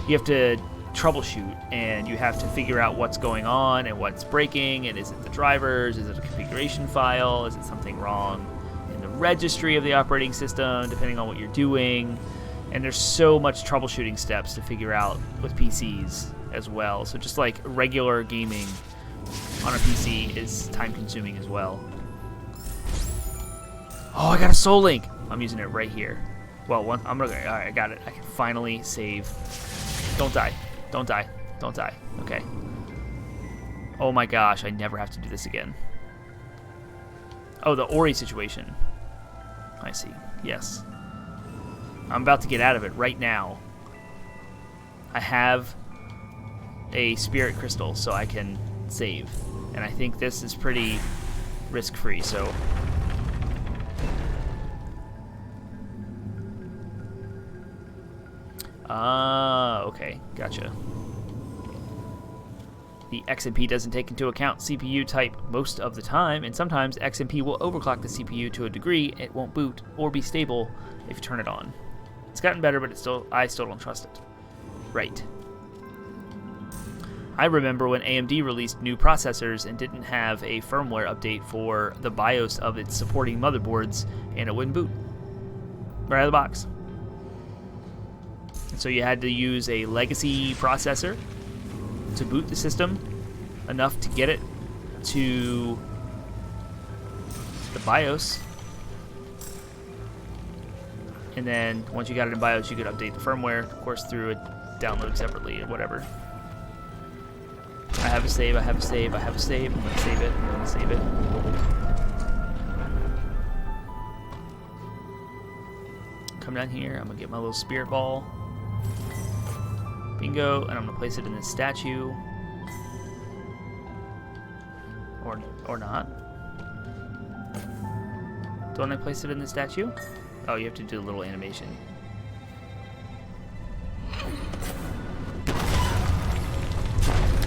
you have to troubleshoot, and you have to figure out what's going on and what's breaking, and is it the drivers, is it a configuration file, is it something wrong in the registry of the operating system, depending on what you're doing. And there's so much troubleshooting steps to figure out with PCs as well. So just like regular gaming on a PC is time consuming as well. Oh, I got a soul link. I'm using it right here. Well, all right, I got it. I can finally save. Don't die. Don't die. Don't die. Okay. Oh my gosh, I never have to do this again. Oh, the Ori situation. I see. Yes. I'm about to get out of it right now. I have a spirit crystal, so I can save. And I think this is pretty risk-free, so... okay. Gotcha. The XMP doesn't take into account CPU type most of the time, and sometimes XMP will overclock the CPU to a degree it won't boot or be stable if you turn it on. It's gotten better, but I still don't trust it. Right. I remember when AMD released new processors and didn't have a firmware update for the BIOS of its supporting motherboards, and it wouldn't boot. Right out of the box. And so you had to use a legacy processor to boot the system enough to get it to the BIOS. And then once you got it in BIOS, you could update the firmware, of course, through a download separately or whatever. I have a save, I have a save, I have a save. I'm going to save it, I'm going to save it. Come down here, I'm going to get my little spirit ball. Bingo, and I'm going to place it in this statue. Or not. Don't I place it in the statue? Oh, you have to do a little animation.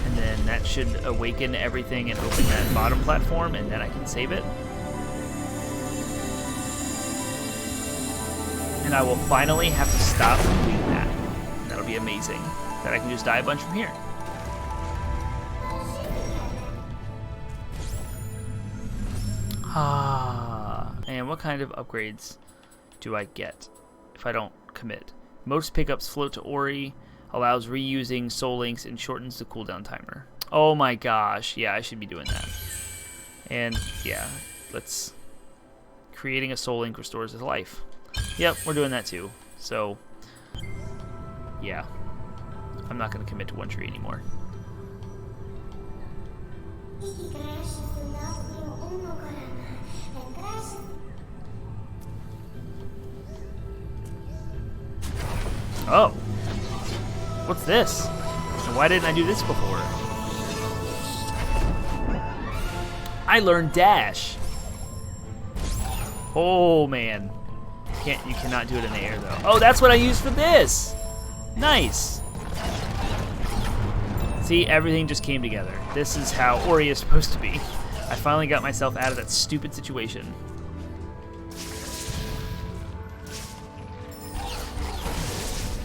And then that should awaken everything and open that bottom platform, and then I can save it. And I will finally have to stop doing that. And that'll be amazing. Then I can just die a bunch from here. And what kind of upgrades do I get if I don't commit? Most pickups float to Ori, allows reusing soul links, and shortens the cooldown timer. Oh my gosh, yeah, I should be doing that. And yeah, creating a soul link restores his life. Yep, we're doing that too. So yeah, I'm not going to commit to one tree anymore. Oh, what's this? And why didn't I do this before? I learned dash. Oh man, you cannot do it in the air though. Oh, that's what I used for this. Nice. See, everything just came together. This is how Ori is supposed to be. I finally got myself out of that stupid situation.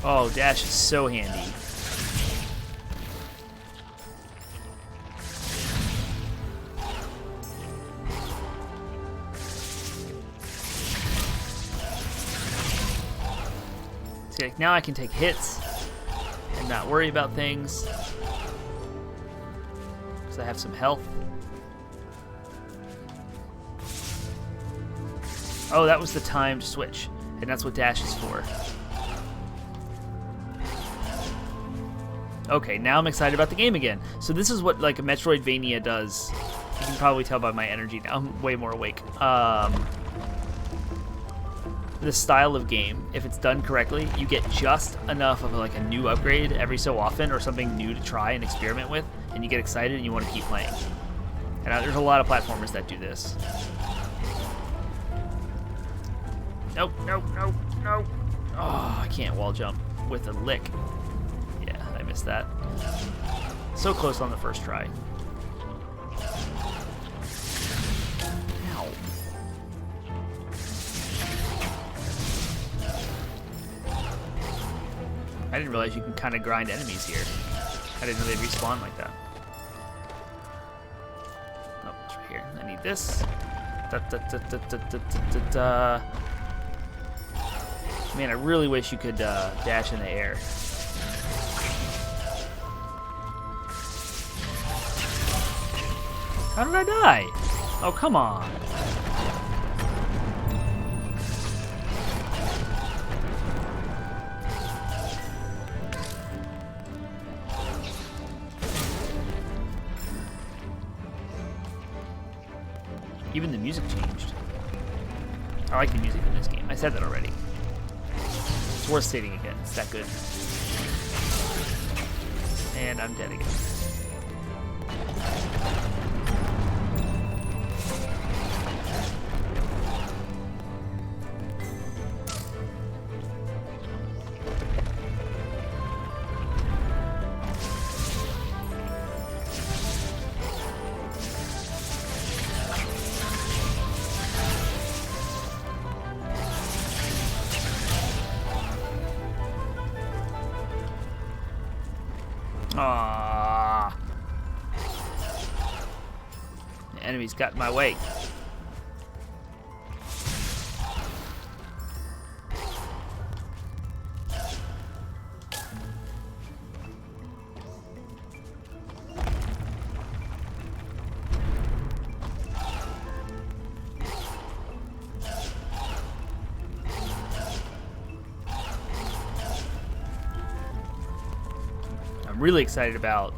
Oh, dash is so handy. See, like, now I can take hits and not worry about things. Because I have some health. Oh, that was the timed switch. And that's what dash is for. Okay, now I'm excited about the game again. So this is what like a Metroidvania does. You can probably tell by my energy now. I'm way more awake. This style of game, if it's done correctly, you get just enough of like a new upgrade every so often or something new to try and experiment with, and you get excited and you want to keep playing. And there's a lot of platformers that do this. Nope, nope, nope, nope. Oh, I can't wall jump with a lick. I missed that. So close on the first try. Ow. I didn't realize you can kind of grind enemies here. I didn't know they respawn like that. Oh, it's right here. I need this. Man, I really wish you could dash in the air. How did I die? Oh, come on. Even the music changed. I like the music in this game. I said that already. It's worth stating again. It's that good. And I'm dead again. Aww. The enemy's got in my way. I'm really excited about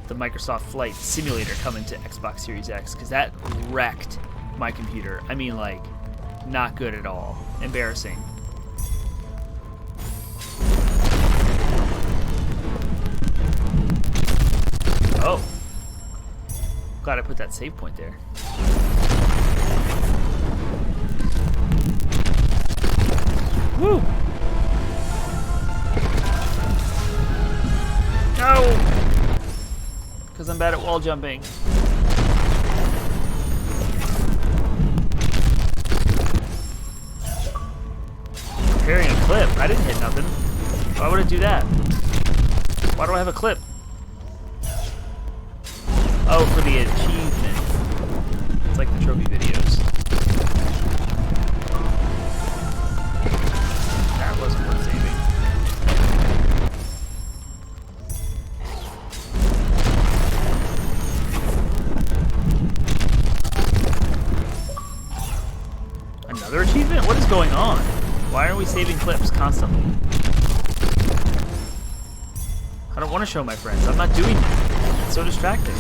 the Microsoft Flight Simulator coming to Xbox Series X because that wrecked my computer. I mean, like, not good at all. Embarrassing. Oh. Glad I put that save point there. Woo! No! Because I'm bad at wall jumping. Preparing a clip. I didn't hit nothing. Why would it do that? Why do I have a clip? Oh, for the achievement. It's like the trophy videos. That wasn't worth saving. Another achievement? What is going on? Why are we saving clips constantly? I don't want to show my friends. I'm not doing that. It's so distracting.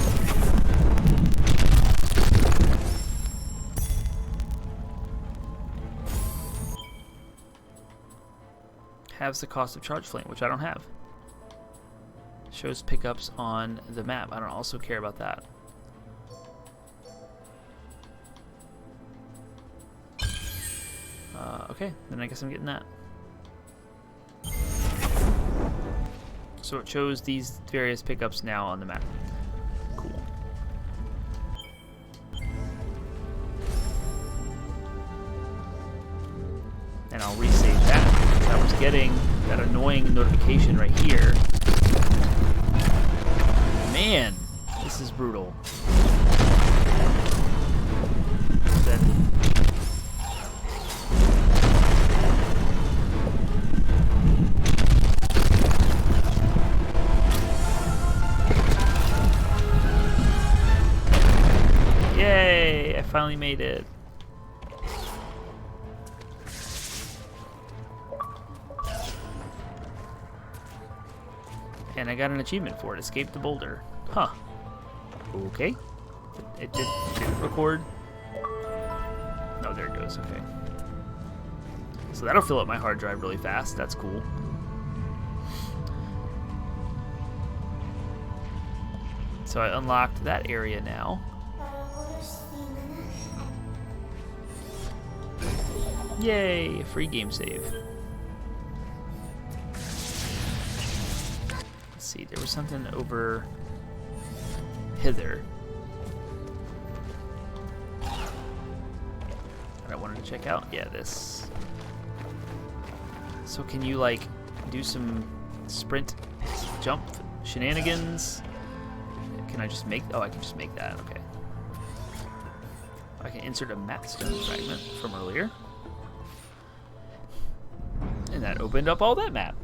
Halves the cost of charge flame, which I don't have. Shows pickups on the map. I don't also care about that. Okay, then I guess I'm getting that. So it shows these various pickups now on the map. Cool. And I'll resave that, because I was getting that annoying notification right here. Man, this is brutal. Then yay! I finally made it. And I got an achievement for it. Escape the boulder. Huh. Okay. It didn't record. No, there it goes. Okay. So that'll fill up my hard drive really fast. That's cool. So I unlocked that area now. Yay! A free game save. Let's see, there was something over hither that I wanted to check out. Yeah, this. So can you like do some sprint jump shenanigans? Can I just make, oh, I can just make that, okay. I can insert a map stone fragment from earlier. And that opened up all that map.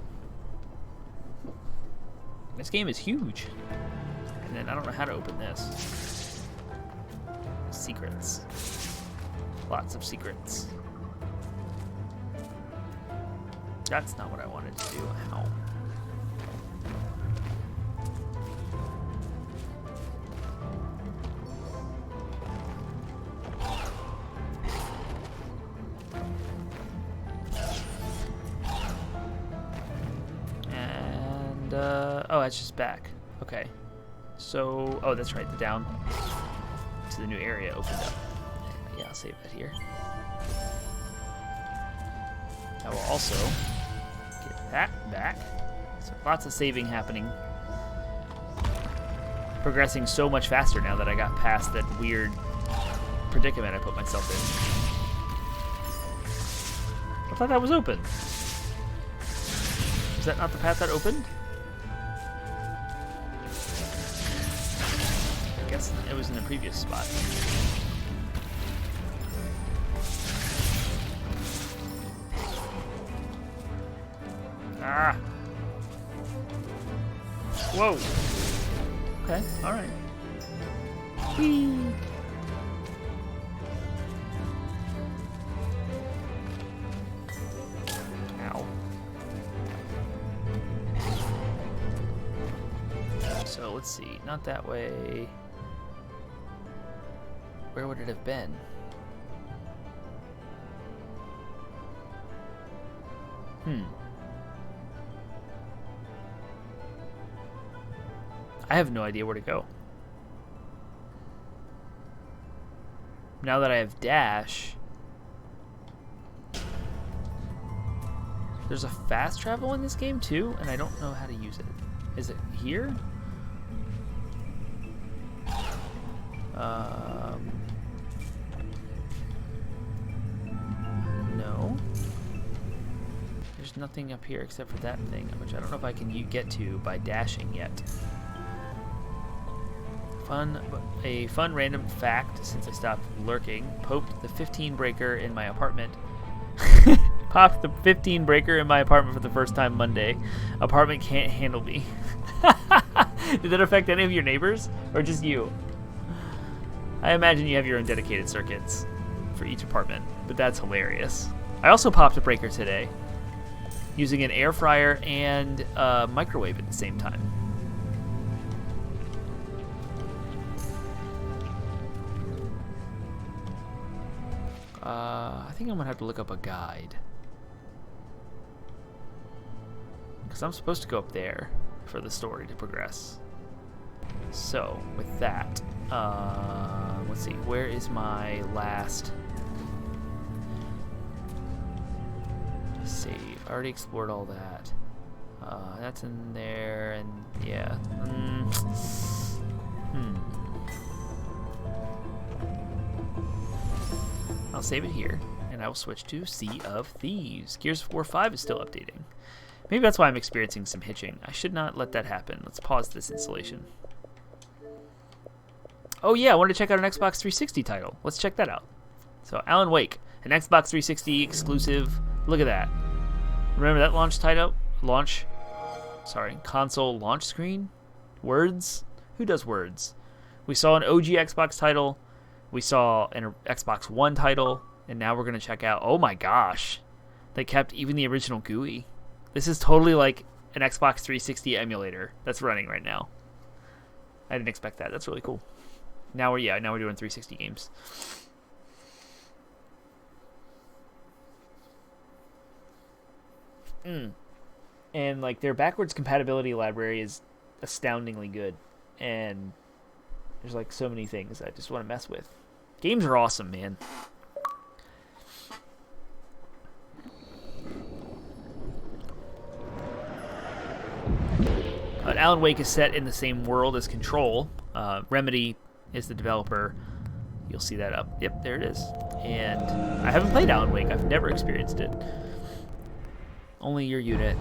This game is huge. And then I don't know how to open this. Secrets. Lots of secrets. That's not what I wanted to do. Ow. Oh, that's just back. Okay. So, oh, that's right. The down to the new area opened up. Yeah, I'll save that here. I will also get that back. So lots of saving happening. Progressing so much faster now that I got past that weird predicament I put myself in. I thought that was open. Is that not the path that opened? I guess it was in the previous spot. Ah! Whoa! Okay, alright. Whee! Ow. So let's see, not that way. Where would it have been? I have no idea where to go. now that I have dash, there's a fast travel in this game too, and I don't know how to use it. Is it here? No. There's nothing up here except for that thing, which I don't know if I can get to by dashing yet. A fun random fact, since I stopped lurking, poked the 15 breaker in my apartment. Popped the 15 breaker in my apartment for the first time Monday. Apartment can't handle me. Did that affect any of your neighbors, or just you? I imagine you have your own dedicated circuits for each apartment, but that's hilarious. I also popped a breaker today, using an air fryer and a microwave at the same time. I think I'm gonna have to look up a guide, because I'm supposed to go up there for the story to progress. So with that, let's see, where is my last save? I already explored all that. That's in there, and yeah. I'll save it here, and I will switch to Sea of Thieves. Gears of War 5 is still updating. Maybe that's why I'm experiencing some hitching. I should not let that happen. Let's pause this installation. Oh yeah, I wanted to check out an Xbox 360 title. Let's check that out. So, Alan Wake, an Xbox 360 exclusive. Look at that. Remember that console launch screen? Words? Who does words? We saw an OG Xbox title. We saw an Xbox One title. And now we're going to check out, oh my gosh, they kept even the original GUI. This is totally like an Xbox 360 emulator that's running right now. I didn't expect that. That's really cool. Now we're doing 360 games. And like their backwards compatibility library is astoundingly good, and there's like so many things I just want to mess with. Games are awesome, man. Alan Wake is set in the same world as Control. Remedy is the developer. You'll see that up. Yep, there it is. And I haven't played Alan Wake. I've never experienced it. Only your unit.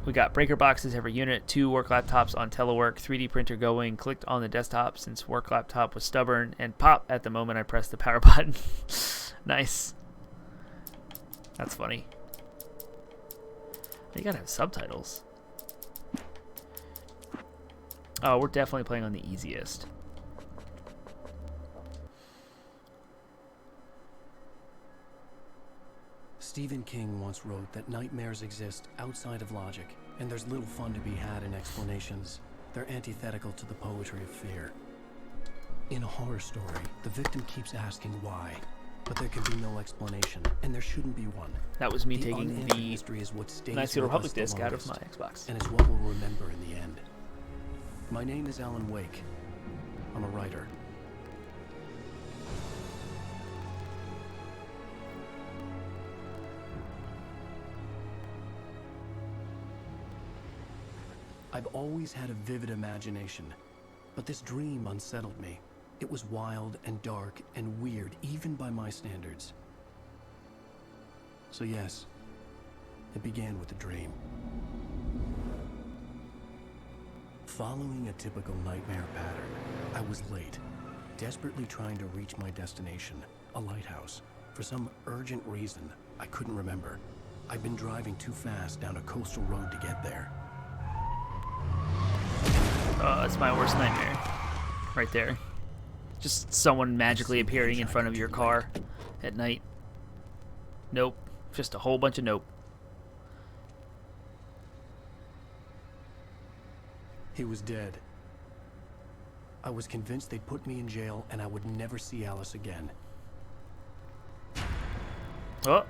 We got breaker boxes every unit, 2 work laptops on telework, 3D printer going, clicked on the desktop since work laptop was stubborn, and pop at the moment I pressed the power button. Nice. That's funny. You gotta have subtitles. Oh, we're definitely playing on the easiest. Stephen King once wrote that nightmares exist outside of logic, and there's little fun to be had in explanations. They're antithetical to the poetry of fear. In a horror story, the victim keeps asking why, but there can be no explanation, and there shouldn't be one. That was me taking the mystery is what stays Knights of the Republic disc out of my Xbox. And it's what we'll remember in the end. My name is Alan Wake. I'm a writer. I've always had a vivid imagination, but this dream unsettled me. It was wild and dark and weird, even by my standards. So yes, it began with a dream. Following a typical nightmare pattern, I was late, desperately trying to reach my destination, a lighthouse. For some urgent reason, I couldn't remember. I'd been driving too fast down a coastal road to get there. Oh, that's my worst nightmare. Right there. Just someone magically appearing in front of your car at night. Nope. Just a whole bunch of nope. He was dead. I was convinced they'd put me in jail and I would never see Alice again. Oh.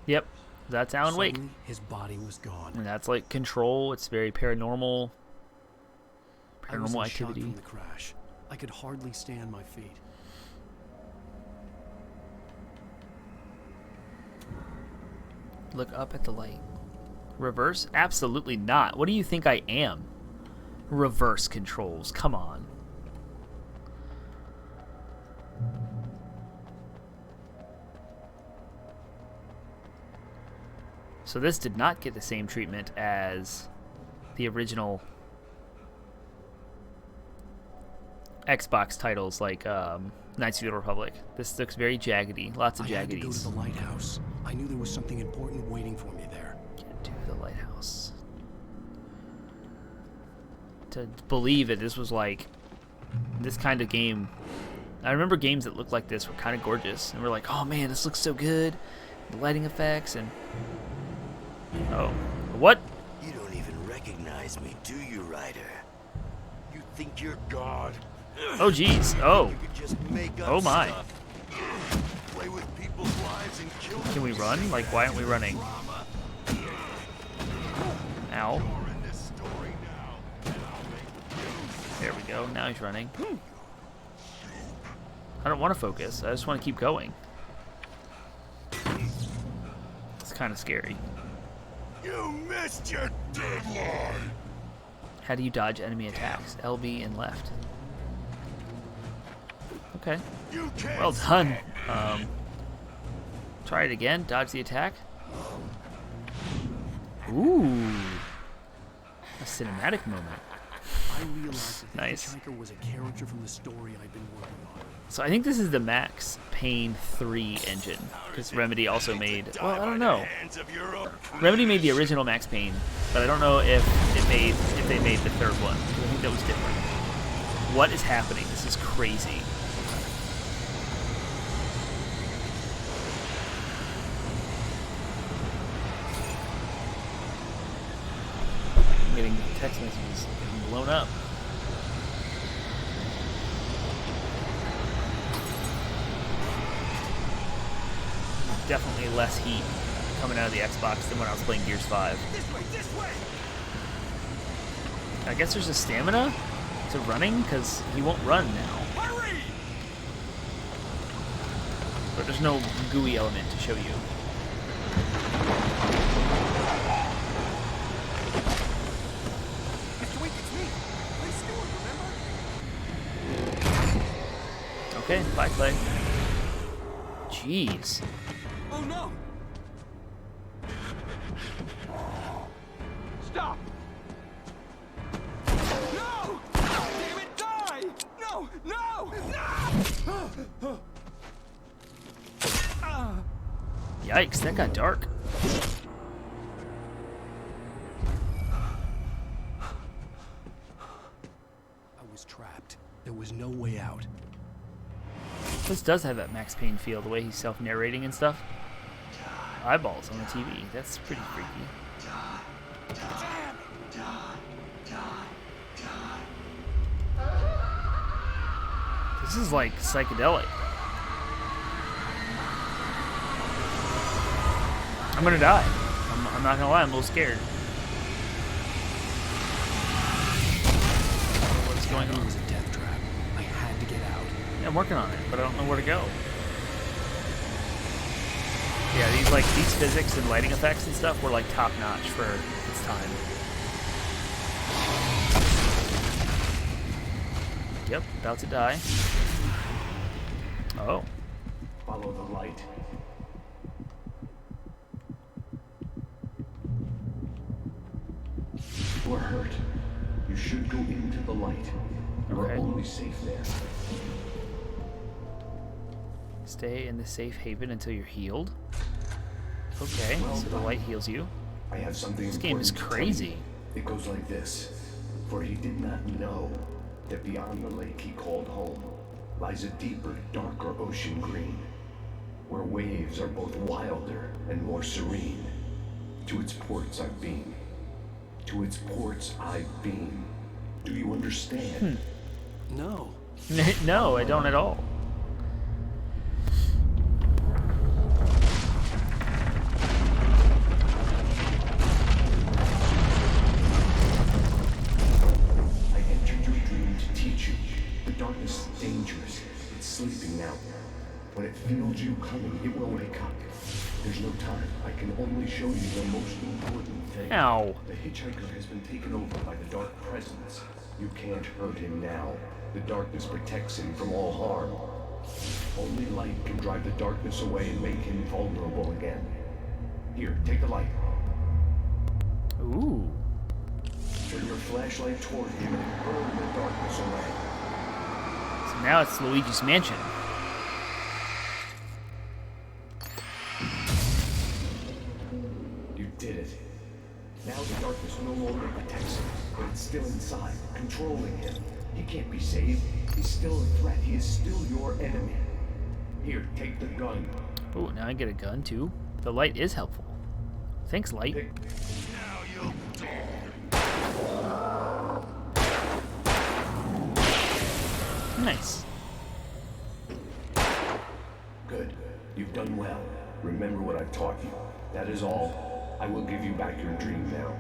Yep, that's Alan Wake. Suddenly, his body was gone. And that's like Control. It's very paranormal. I was Paranormal in shock activity. from the crash. I could hardly stand my feet. Look up at the light. Reverse? Absolutely not. What do you think I am? Reverse controls. Come on. So this did not get the same treatment as the original Xbox titles like Knights of the Old Republic. This looks very jaggedy. Lots of I had to go jaggities. to the lighthouse. I knew there was something important waiting for me there. Get to the lighthouse. To believe that this was like this kind of game. I remember games that looked like this were kind of gorgeous, and we're like, oh man, this looks so good. The lighting effects and oh, what? You don't even recognize me, do you, Ryder? You think you're God? Oh jeez. Oh. You could just make up Oh my. stuff. Play with people's lives and kill Can we run? Like, why aren't we running? Ow. There we go. Now he's running. I don't want to focus. I just want to keep going. It's kind of scary. You missed your deadline. How do you dodge enemy attacks? LB and left. Okay. Well done. Try it again. Dodge the attack. Ooh. A cinematic moment. I realized that Nice. the hitchhiker was a character from the story I'd been working on. So I think this is the Max Payne 3 engine, because Remedy also made, well, I don't know. Remedy made the original Max Payne, but I don't know if they made the third one. I think that was different. What is happening? This is crazy. I'm getting text messages getting blown up. Definitely less heat coming out of the Xbox than when I was playing Gears 5. This way! I guess there's a stamina to running, because he won't run now. Hurry! But there's no gooey element to show you. Mr. Wink, it's me. Clay Stewart, remember? Okay, bye, Clay. Jeez. Oh no! Stop! No! Damn it, die! No! No! No! Yikes, that got dark. I was trapped. There was no way out. This does have that Max Payne feel, the way he's self-narrating and stuff. Eyeballs on the TV. That's pretty freaky. This is like psychedelic. I'm gonna die. I'm not gonna lie, I'm a little scared. What's going It on? was a death trap. I had to get out. Yeah, I'm working on it, but I don't know where to go. Yeah, these physics and lighting effects and stuff were like top notch for its time. Yep, about to die. Oh. Follow the light. You are hurt. You should go into the light. You are Okay. only safe there. Stay in the safe haven until you're healed. Okay, so the light heals you. I have something. This game is important to tell crazy. you. It goes like this. For he did not know that beyond the lake he called home lies a deeper, darker ocean green, where waves are both wilder and more serene. To its ports I've been. To its ports I've been. Do you understand? No. No, I don't at all. When it feels you coming, it will wake up. There's no time. I can only show you the most important thing. Ow. The hitchhiker has been taken over by the dark presence. You can't hurt him now. The darkness protects him from all harm. Only light can drive the darkness away and make him vulnerable again. Here, take the light. Ooh. Turn your flashlight toward him and burn the darkness away. So now it's Luigi's Mansion. You did it. Now the darkness no longer protects him, but it's still inside, controlling him. He can't be saved. He's still a threat. He is still your enemy. Here, take the gun. Oh, now I get a gun too. The light is helpful. Thanks, light. Nice. Good. You've done well. Remember what I've taught you. That is all. I will give you back your dream now.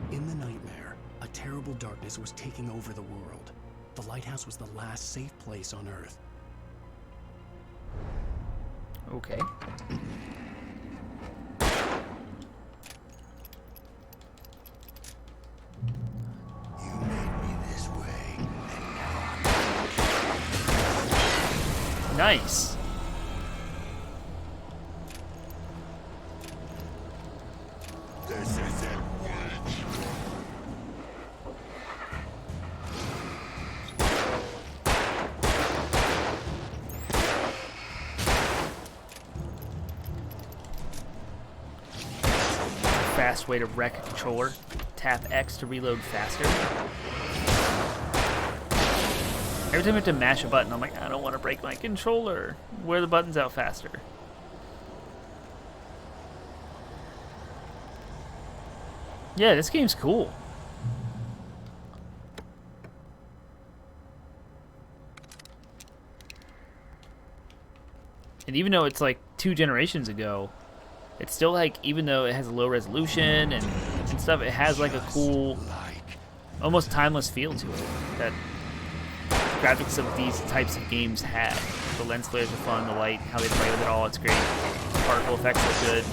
In the nightmare, a terrible darkness was taking over the world. The lighthouse was the last safe place on Earth. Okay. You made me this way, and now Nice. this isn't Fast way to wreck a controller. Tap X to reload faster. Every time I have to mash a button, I'm like, I don't want to break my controller. Wear the buttons out faster. Yeah, this game's cool. And even though it's like 2 generations ago, it's still like, even though it has a low resolution and stuff, it has like a cool, almost timeless feel to it that graphics of these types of games have. The lens flares are fun, the light, how they play with it all, it's great. Particle effects look good.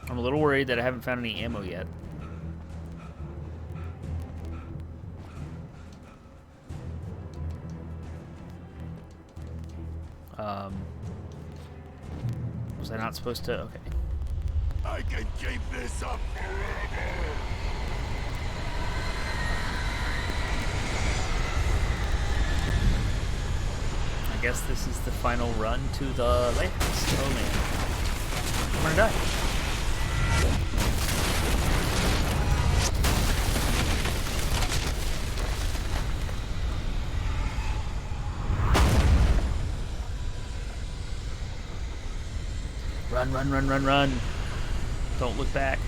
I'm a little worried that I haven't found any ammo yet. Was I not supposed to? Okay. I can keep this up forever. I guess this is the final run to the lighthouse. Oh man. I'm gonna die. Run, run, run, run, run. Don't look back.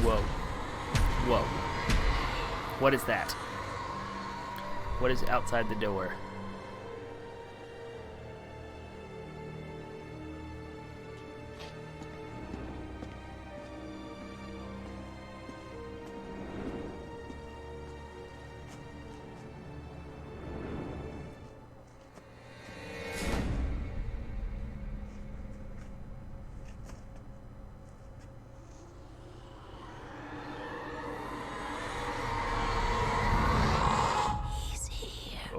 Whoa. Whoa. What is that? What is outside the door?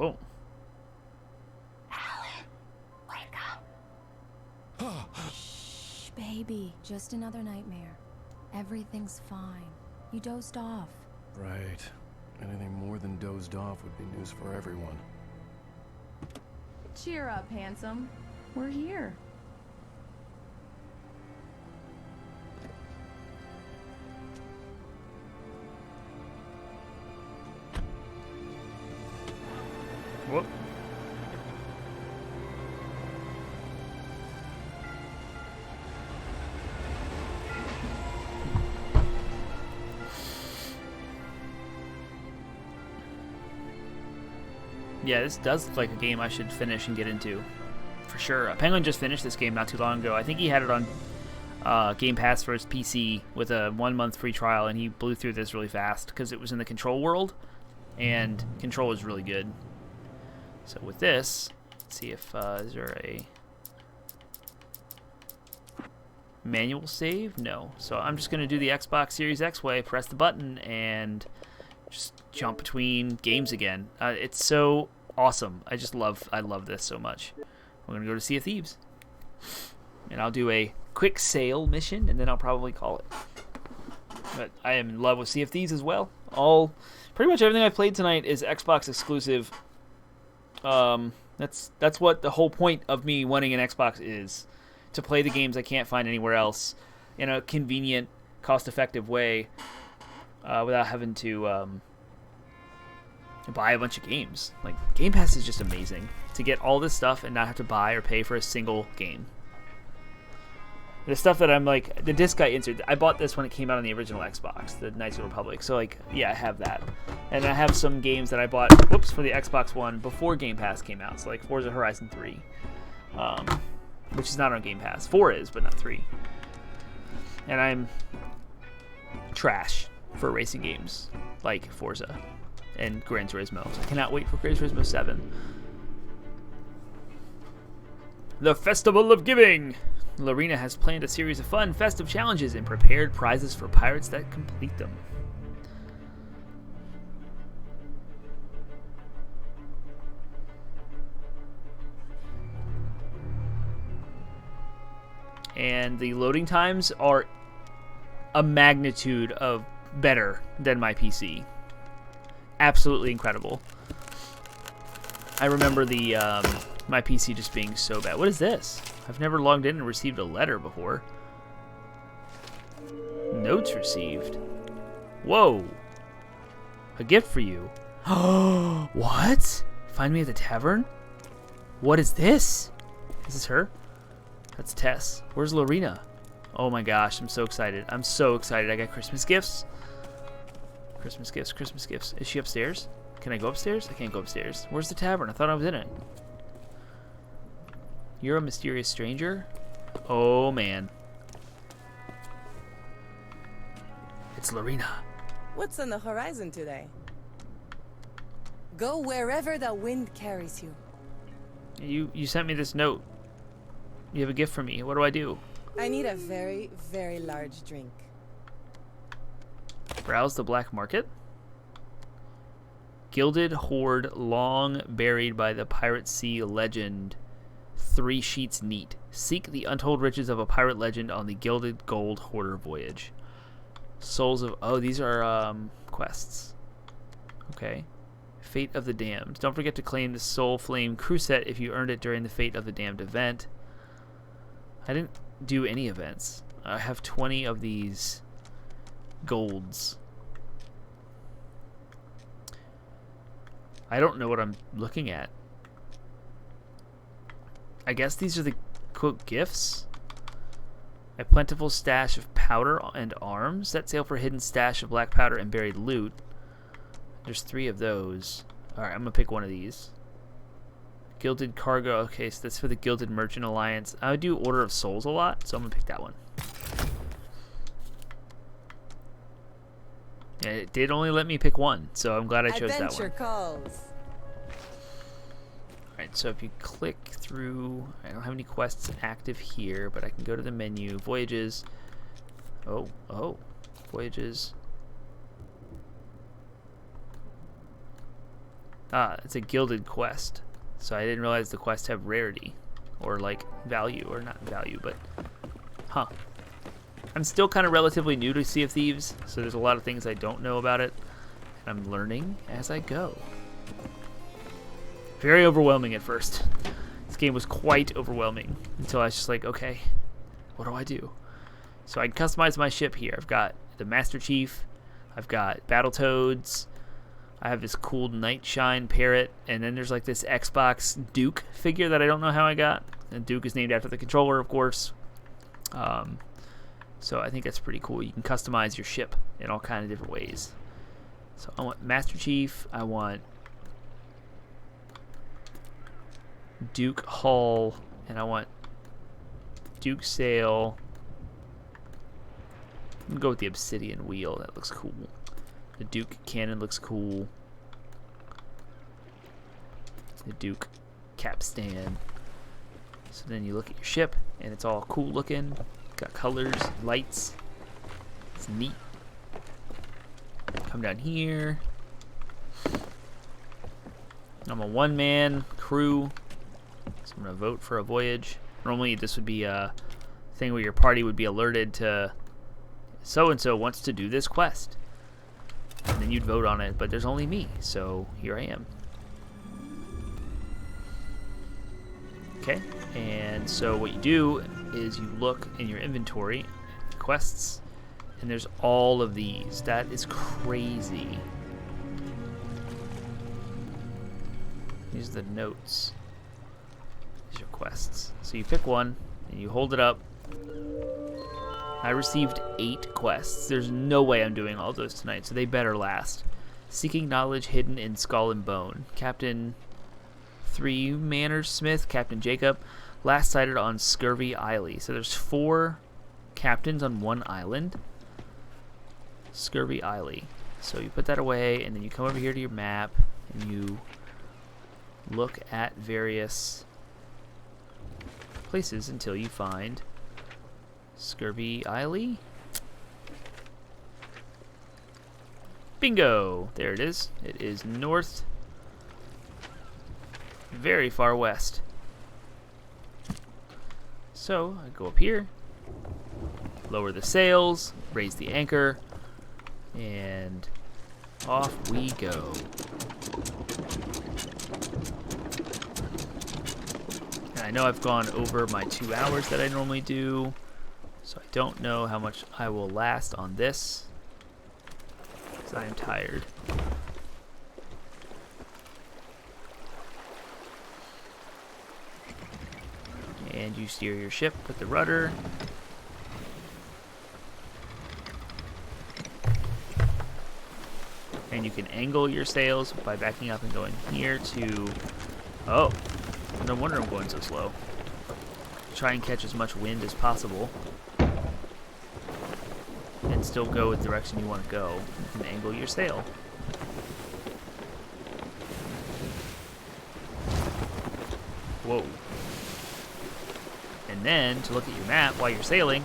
Oh. Alan, wake up. Shh, baby. Just another nightmare. Everything's fine. You dozed off. Right. Anything more than dozed off would be news for everyone. Cheer up, handsome. We're here. Whoop. Yeah, this does look like a game I should finish and get into. For sure. Penguin just finished this game not too long ago. I think he had it on Game Pass for his PC with a 1-month free trial, and he blew through this really fast because it was in the Control world, and Control was really good. So with this, let's see if is there a manual save? No. So I'm just going to do the Xbox Series X way, press the button, and just jump between games again. It's so awesome. I love this so much. We're going to go to Sea of Thieves. And I'll do a quick sail mission, and then I'll probably call it. But I am in love with Sea of Thieves as well. Pretty much everything I've played tonight is Xbox exclusive. That's what the whole point of me wanting an Xbox is. To play the games I can't find anywhere else in a convenient, cost-effective way without having to buy a bunch of games. Like, Game Pass is just amazing. To get all this stuff and not have to buy or pay for a single game. The stuff that I'm like, the disc I inserted, I bought this when it came out on the original Xbox, the Knights of the Republic. So, like, yeah, I have that. And I have some games that I bought, for the Xbox One before Game Pass came out. So, like, Forza Horizon 3, which is not on Game Pass. 4 is, but not 3. And I'm trash for racing games, like Forza and Gran Turismo. So I cannot wait for Gran Turismo 7. The Festival of Giving! Lorena has planned a series of fun, festive challenges and prepared prizes for pirates that complete them. And the loading times are a magnitude of better than my PC. Absolutely incredible. I remember the my PC just being so bad. What is this? I've never logged in and received a letter before. Notes received. Whoa. A gift for you. What? Find me at the tavern? What is this? Is this her? That's Tess. Where's Lorena? Oh my gosh, I'm so excited. I'm so excited. I got Christmas gifts. Christmas gifts, Christmas gifts. Is she upstairs? Can I go upstairs? I can't go upstairs. Where's the tavern? I thought I was in it. You're a mysterious stranger? Oh, man. It's Lorena. What's on the horizon today? Go wherever the wind carries you. You sent me this note. You have a gift for me. What do I do? I need a very, very large drink. Browse the black market. Gilded hoard long buried by the pirate sea legend. 3 sheets neat. Seek the untold riches of a pirate legend on the gilded gold hoarder voyage. Souls of... Oh, these are quests. Okay. Fate of the Damned. Don't forget to claim the Soul Flame crew set if you earned it during the Fate of the Damned event. I didn't do any events. I have 20 of these golds. I don't know what I'm looking at. I guess these are the, quote, gifts? A plentiful stash of powder and arms. Set sail for hidden stash of black powder and buried loot. There's 3 of those. Alright, I'm going to pick one of these. Gilded cargo. Okay, so that's for the Gilded Merchant Alliance. I would do Order of Souls a lot, so I'm going to pick that one. Yeah, it did only let me pick one, so I'm glad I chose that one. Adventure calls. Alright, so if you click through, I don't have any quests active here, but I can go to the menu, voyages. Oh, voyages. Ah, it's a gilded quest. So I didn't realize the quests have rarity, or like value, or not value, but huh. I'm still kind of relatively new to Sea of Thieves, so there's a lot of things I don't know about it, and I'm learning as I go. Very overwhelming at first. This game was quite overwhelming until I was just like, okay, what do I do? So I can customize my ship here. I've got the Master Chief, I've got Battletoads, I have this cool Night Shine parrot, and then there's like this Xbox Duke figure that I don't know how I got. And Duke is named after the controller, of course. So I think that's pretty cool. You can customize your ship in all kinds of different ways. So I want Master Chief. I want Duke hull, and I want Duke sail. I'm gonna go with the obsidian wheel. That looks cool. The Duke cannon looks cool. The Duke capstan. So then you look at your ship, and it's all cool looking. Got colors, lights. It's neat. Come down here. I'm a one-man crew, so I'm gonna vote for a voyage. Normally, this would be a thing where your party would be alerted to so-and-so wants to do this quest. And then you'd vote on it, but there's only me, so here I am. Okay, and so what you do is you look in your inventory, quests, and there's all of these. That is crazy. These are the notes. These are quests. So you pick one, and you hold it up. I received 8 quests. There's no way I'm doing all those tonight, so they better last. Seeking knowledge hidden in skull and bone. Captain 3 Manners Smith, Captain Jacob, last sighted on Scurvy Isle. So there's 4 captains on one island. Scurvy Isle. So you put that away, and then you come over here to your map, and you look at various places until you find Scurvy Isle. Bingo! There it is. It is north, very far west. So I go up here, lower the sails, raise the anchor, and off we go. And I know I've gone over my 2 hours that I normally do, so I don't know how much I will last on this, because I am tired. And you steer your ship with the rudder. And you can angle your sails by backing up and going here to... Oh, no wonder I'm going so slow. Try and catch as much wind as possible. And still go with the direction you want to go. You can angle your sail. Whoa. And then, to look at your map while you're sailing,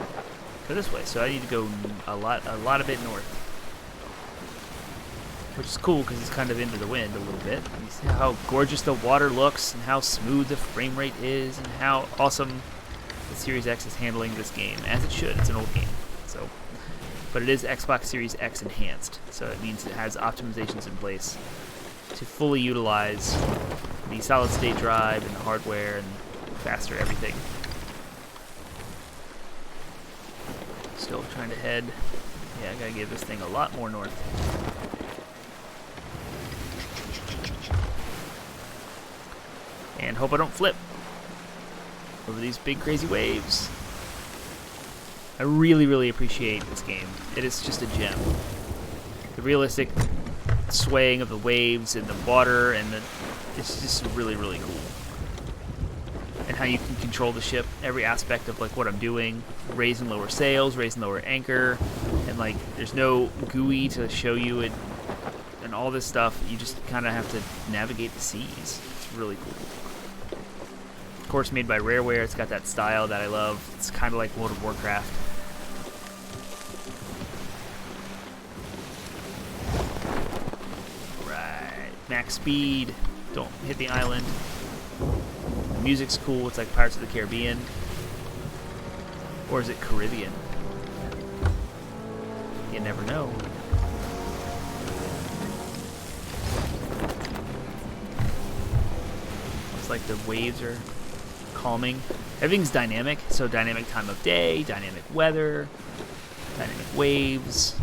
go this way. So I need to go a lot of it north. Which is cool because it's kind of into the wind a little bit. You see how gorgeous the water looks and how smooth the frame rate is and how awesome the Series X is handling this game. As it should. It's an old game. So, but it is Xbox Series X enhanced. So it means it has optimizations in place to fully utilize the solid state drive and the hardware and faster everything. Still trying to head. Yeah, I gotta give this thing a lot more north. And hope I don't flip over these big crazy waves. I really, really appreciate this game. It is just a gem. The realistic swaying of the waves and the water, and it's just really, really cool. And how you can control the ship, every aspect of like what I'm doing, raise and lower sails, raise and lower anchor, and like there's no GUI to show you it, and all this stuff. You just kind of have to navigate the seas. It's really cool. Of course, made by Rareware. It's got that style that I love. It's kind of like World of Warcraft. Right, max speed. Don't hit the island. The music's cool. It's like Pirates of the Caribbean. Or is it Caribbean? You never know. Looks like the waves are calming. Everything's dynamic, so dynamic time of day, dynamic weather, dynamic waves.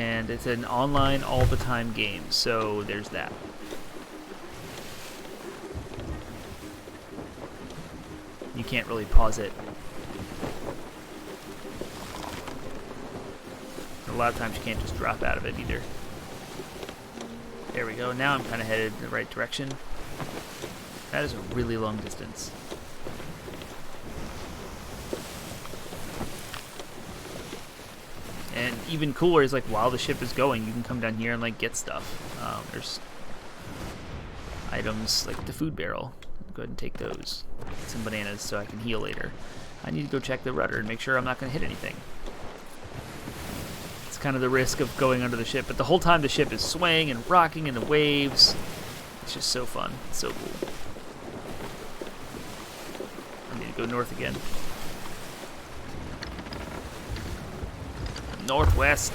And it's an online all-the-time game, so there's that. You can't really pause it. A lot of times you can't just drop out of it either. There we go. Now I'm kind of headed in the right direction. That is a really long distance. And even cooler is, like, while the ship is going, you can come down here and, like, get stuff. There's items like the food barrel. Go ahead and take those. Get some bananas so I can heal later. I need to go check the rudder and make sure I'm not going to hit anything. It's kind of the risk of going under the ship, but the whole time the ship is swaying and rocking in the waves. It's just so fun. It's so cool. I need to go north again. Northwest.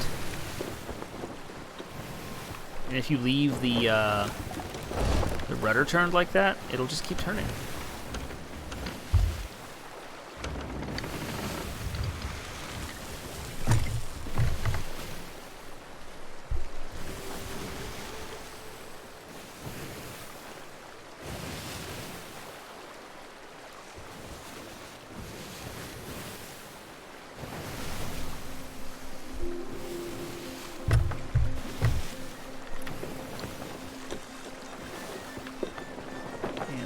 And if you leave the rudder turned like that, it'll just keep turning.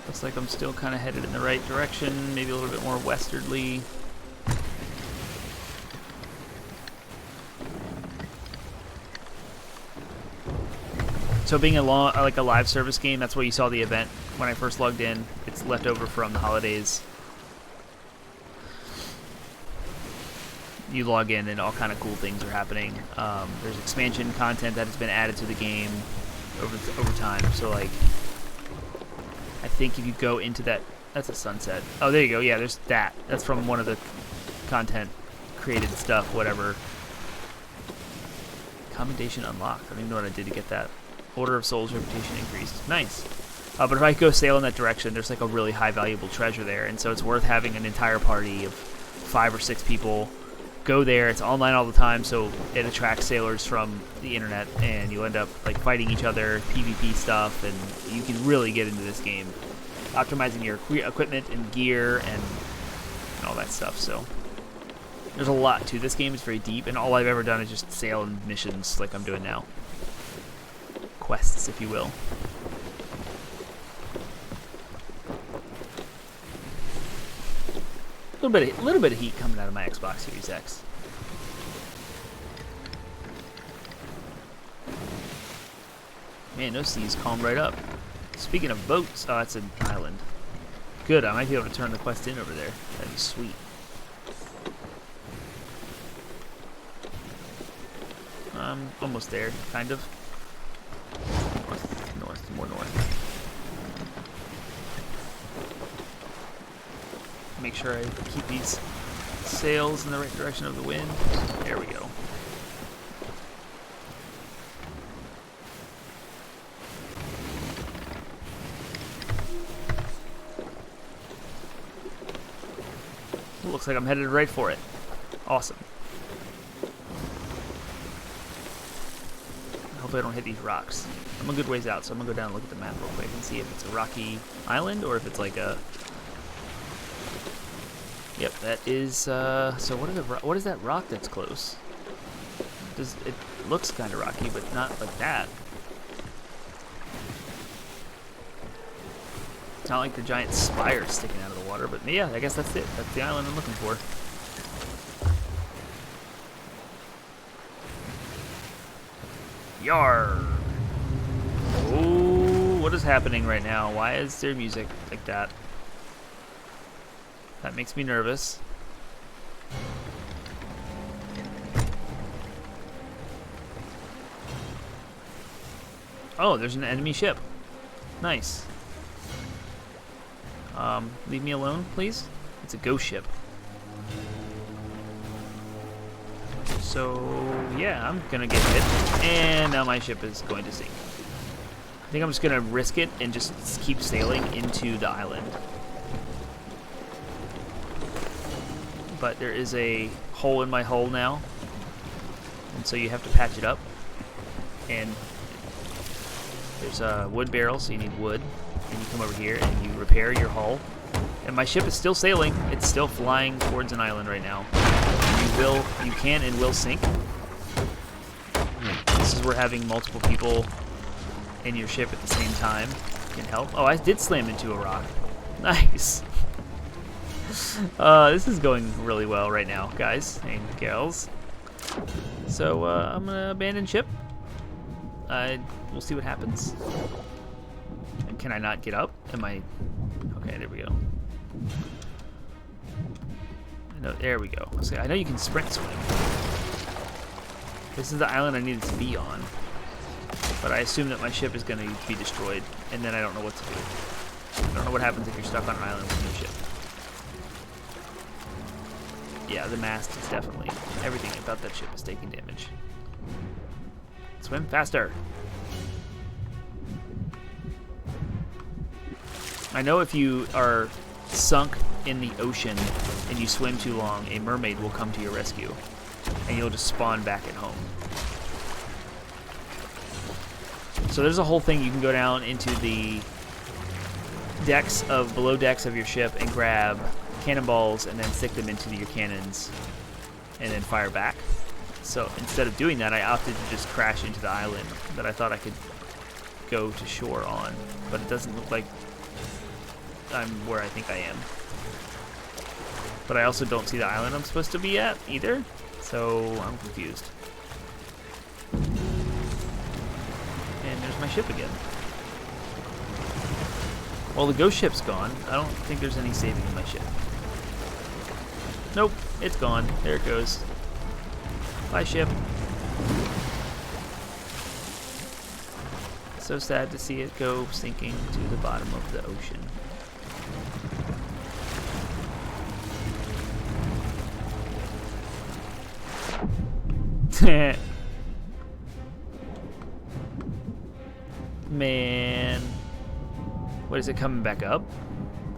Looks like I'm still kind of headed in the right direction, maybe a little bit more westerly. So being like a live service game, that's where you saw the event when I first logged in. It's left over from the holidays. You log in and all kind of cool things are happening. There's expansion content that has been added to the game over time. So like, I think if you go into that, that's a sunset. Oh, there you go. Yeah, there's that. That's from one of the content created stuff, whatever. Commendation unlocked. I don't even know what I did to get that. Order of Souls reputation increased. Nice. But if I go sail in that direction, there's like a really high valuable treasure there, and so it's worth having an entire party of 5 or 6 people go there. It's online all the time, so it attracts sailors from the internet, and you end up like fighting each other, PvP stuff, and you can really get into this game, optimizing your equipment and gear and all that stuff. So there's a lot to this game. It's very deep, and all I've ever done is just sail and missions like I'm doing now. Quests, if you will. A little bit of heat coming out of my Xbox Series X. Man, those seas calm right up. Speaking of boats, oh, that's an island. Good, I might be able to turn the quest in over there. That'd be sweet. Almost there, kind of. North, more north. Make sure I keep these sails in the right direction of the wind. There we go. Looks like I'm headed right for it. Awesome. Hopefully I don't hit these rocks. I'm a good ways out, so I'm gonna go down and look at the map real quick and see if it's a rocky island or if it's like a... Yep, that is, so what is that rock that's close? It looks kind of rocky, but not like that. It's not like the giant spire sticking out of the water, but yeah, I guess that's it. That's the island I'm looking for. Yar! Oh, what is happening right now? Why is there music like that? That makes me nervous. Oh, there's an enemy ship. Nice. Leave me alone, please. It's a ghost ship. So, yeah, I'm gonna get hit. And now my ship is going to sink. I think I'm just gonna risk it and just keep sailing into the island. But there is a hole in my hull now, and so you have to patch it up. And there's a wood barrel, so you need wood. And you come over here and you repair your hull. And my ship is still sailing. It's still flying towards an island right now. You can and will sink. This is where having multiple people in your ship at the same time can help. Oh, I did slam into a rock. Nice. This is going really well right now, guys and gals. So I'm gonna abandon ship. We'll see what happens. Can I not get up? Am I? Okay, there we go. There we go. So I know you can sprint swim. This is the island I needed to be on. But I assume that my ship is going to be destroyed, and then I don't know what to do. I don't know what happens if you're stuck on an island with your ship. Yeah, the mast is definitely... Everything about that ship is taking damage. Swim faster! I know if you are sunk in the ocean and you swim too long, a mermaid will come to your rescue, and you'll just spawn back at home. So there's a whole thing. You can go down into the below decks of your ship and grab cannonballs and then stick them into your cannons and then fire back. So instead of doing that, I opted to just crash into the island that I thought I could go to shore on, but it doesn't look like I'm where I think I am. But I also don't see the island I'm supposed to be at either, so I'm confused. And there's my ship again. Well, the ghost ship's gone. I don't think there's any saving in my ship. Nope, it's gone. There it goes. Bye, ship. So sad to see it go sinking to the bottom of the ocean. Man. What, is it coming back up?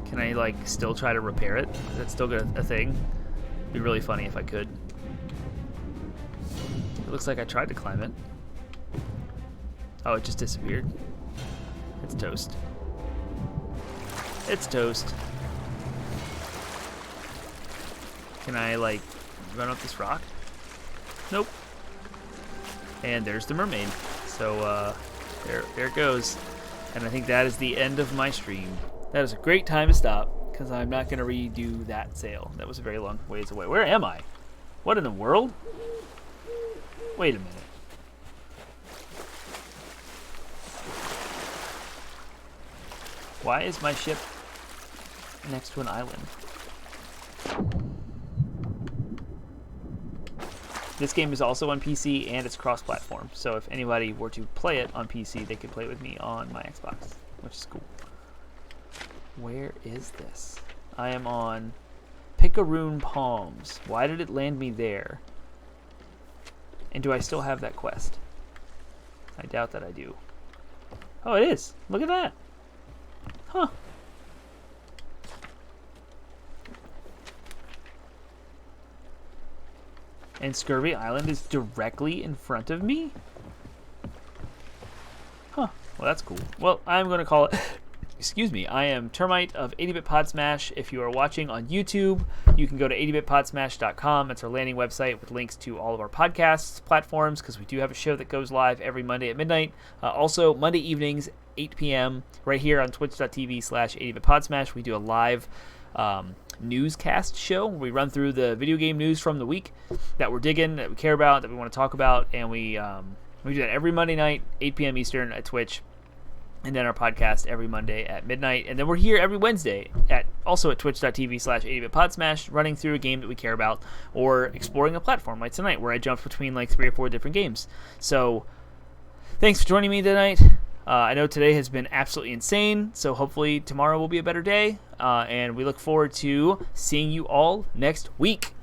Can I, like, still try to repair it? Is that still a thing? It'd be really funny if I could. It looks like I tried to climb it. Oh, it just disappeared. It's toast. It's toast. Can I, like, run up this rock? Nope. And there's the mermaid. So, there it goes. And I think that is the end of my stream. That is a great time to stop, because I'm not going to redo that sail. That was a very long ways away. Where am I? What in the world? Wait a minute. Why is my ship next to an island? This game is also on PC and it's cross-platform, so if anybody were to play it on PC, they could play with me on my Xbox, which is cool. Where is this? I am on Picaroon Palms. Why did it land me there? And do I still have that quest? I doubt that I do. Oh, it is. Look at that. Huh. And Scurvy Island is directly in front of me? Huh. Well, that's cool. Well, I'm going to call it... Excuse me. I am Termite of 80-Bit Podsmash. If you are watching on YouTube, you can go to 80bitpodsmash.com. It's our landing website with links to all of our podcasts, platforms, because we do have a show that goes live every Monday at midnight. Also, Monday evenings, 8 p.m., right here on twitch.tv/80bitpodsmash. We do a live newscast show where we run through the video game news from the week that we're digging, that we care about, that we want to talk about, and we do that every Monday night, 8 p.m. Eastern at Twitch, and then our podcast every Monday at midnight, and then we're here every Wednesday also at twitch.tv/80bitpodsmash, running through a game that we care about or exploring a platform like tonight where I jumped between like 3 or 4 different games. So thanks for joining me tonight. I know today has been absolutely insane, so hopefully tomorrow will be a better day, and we look forward to seeing you all next week.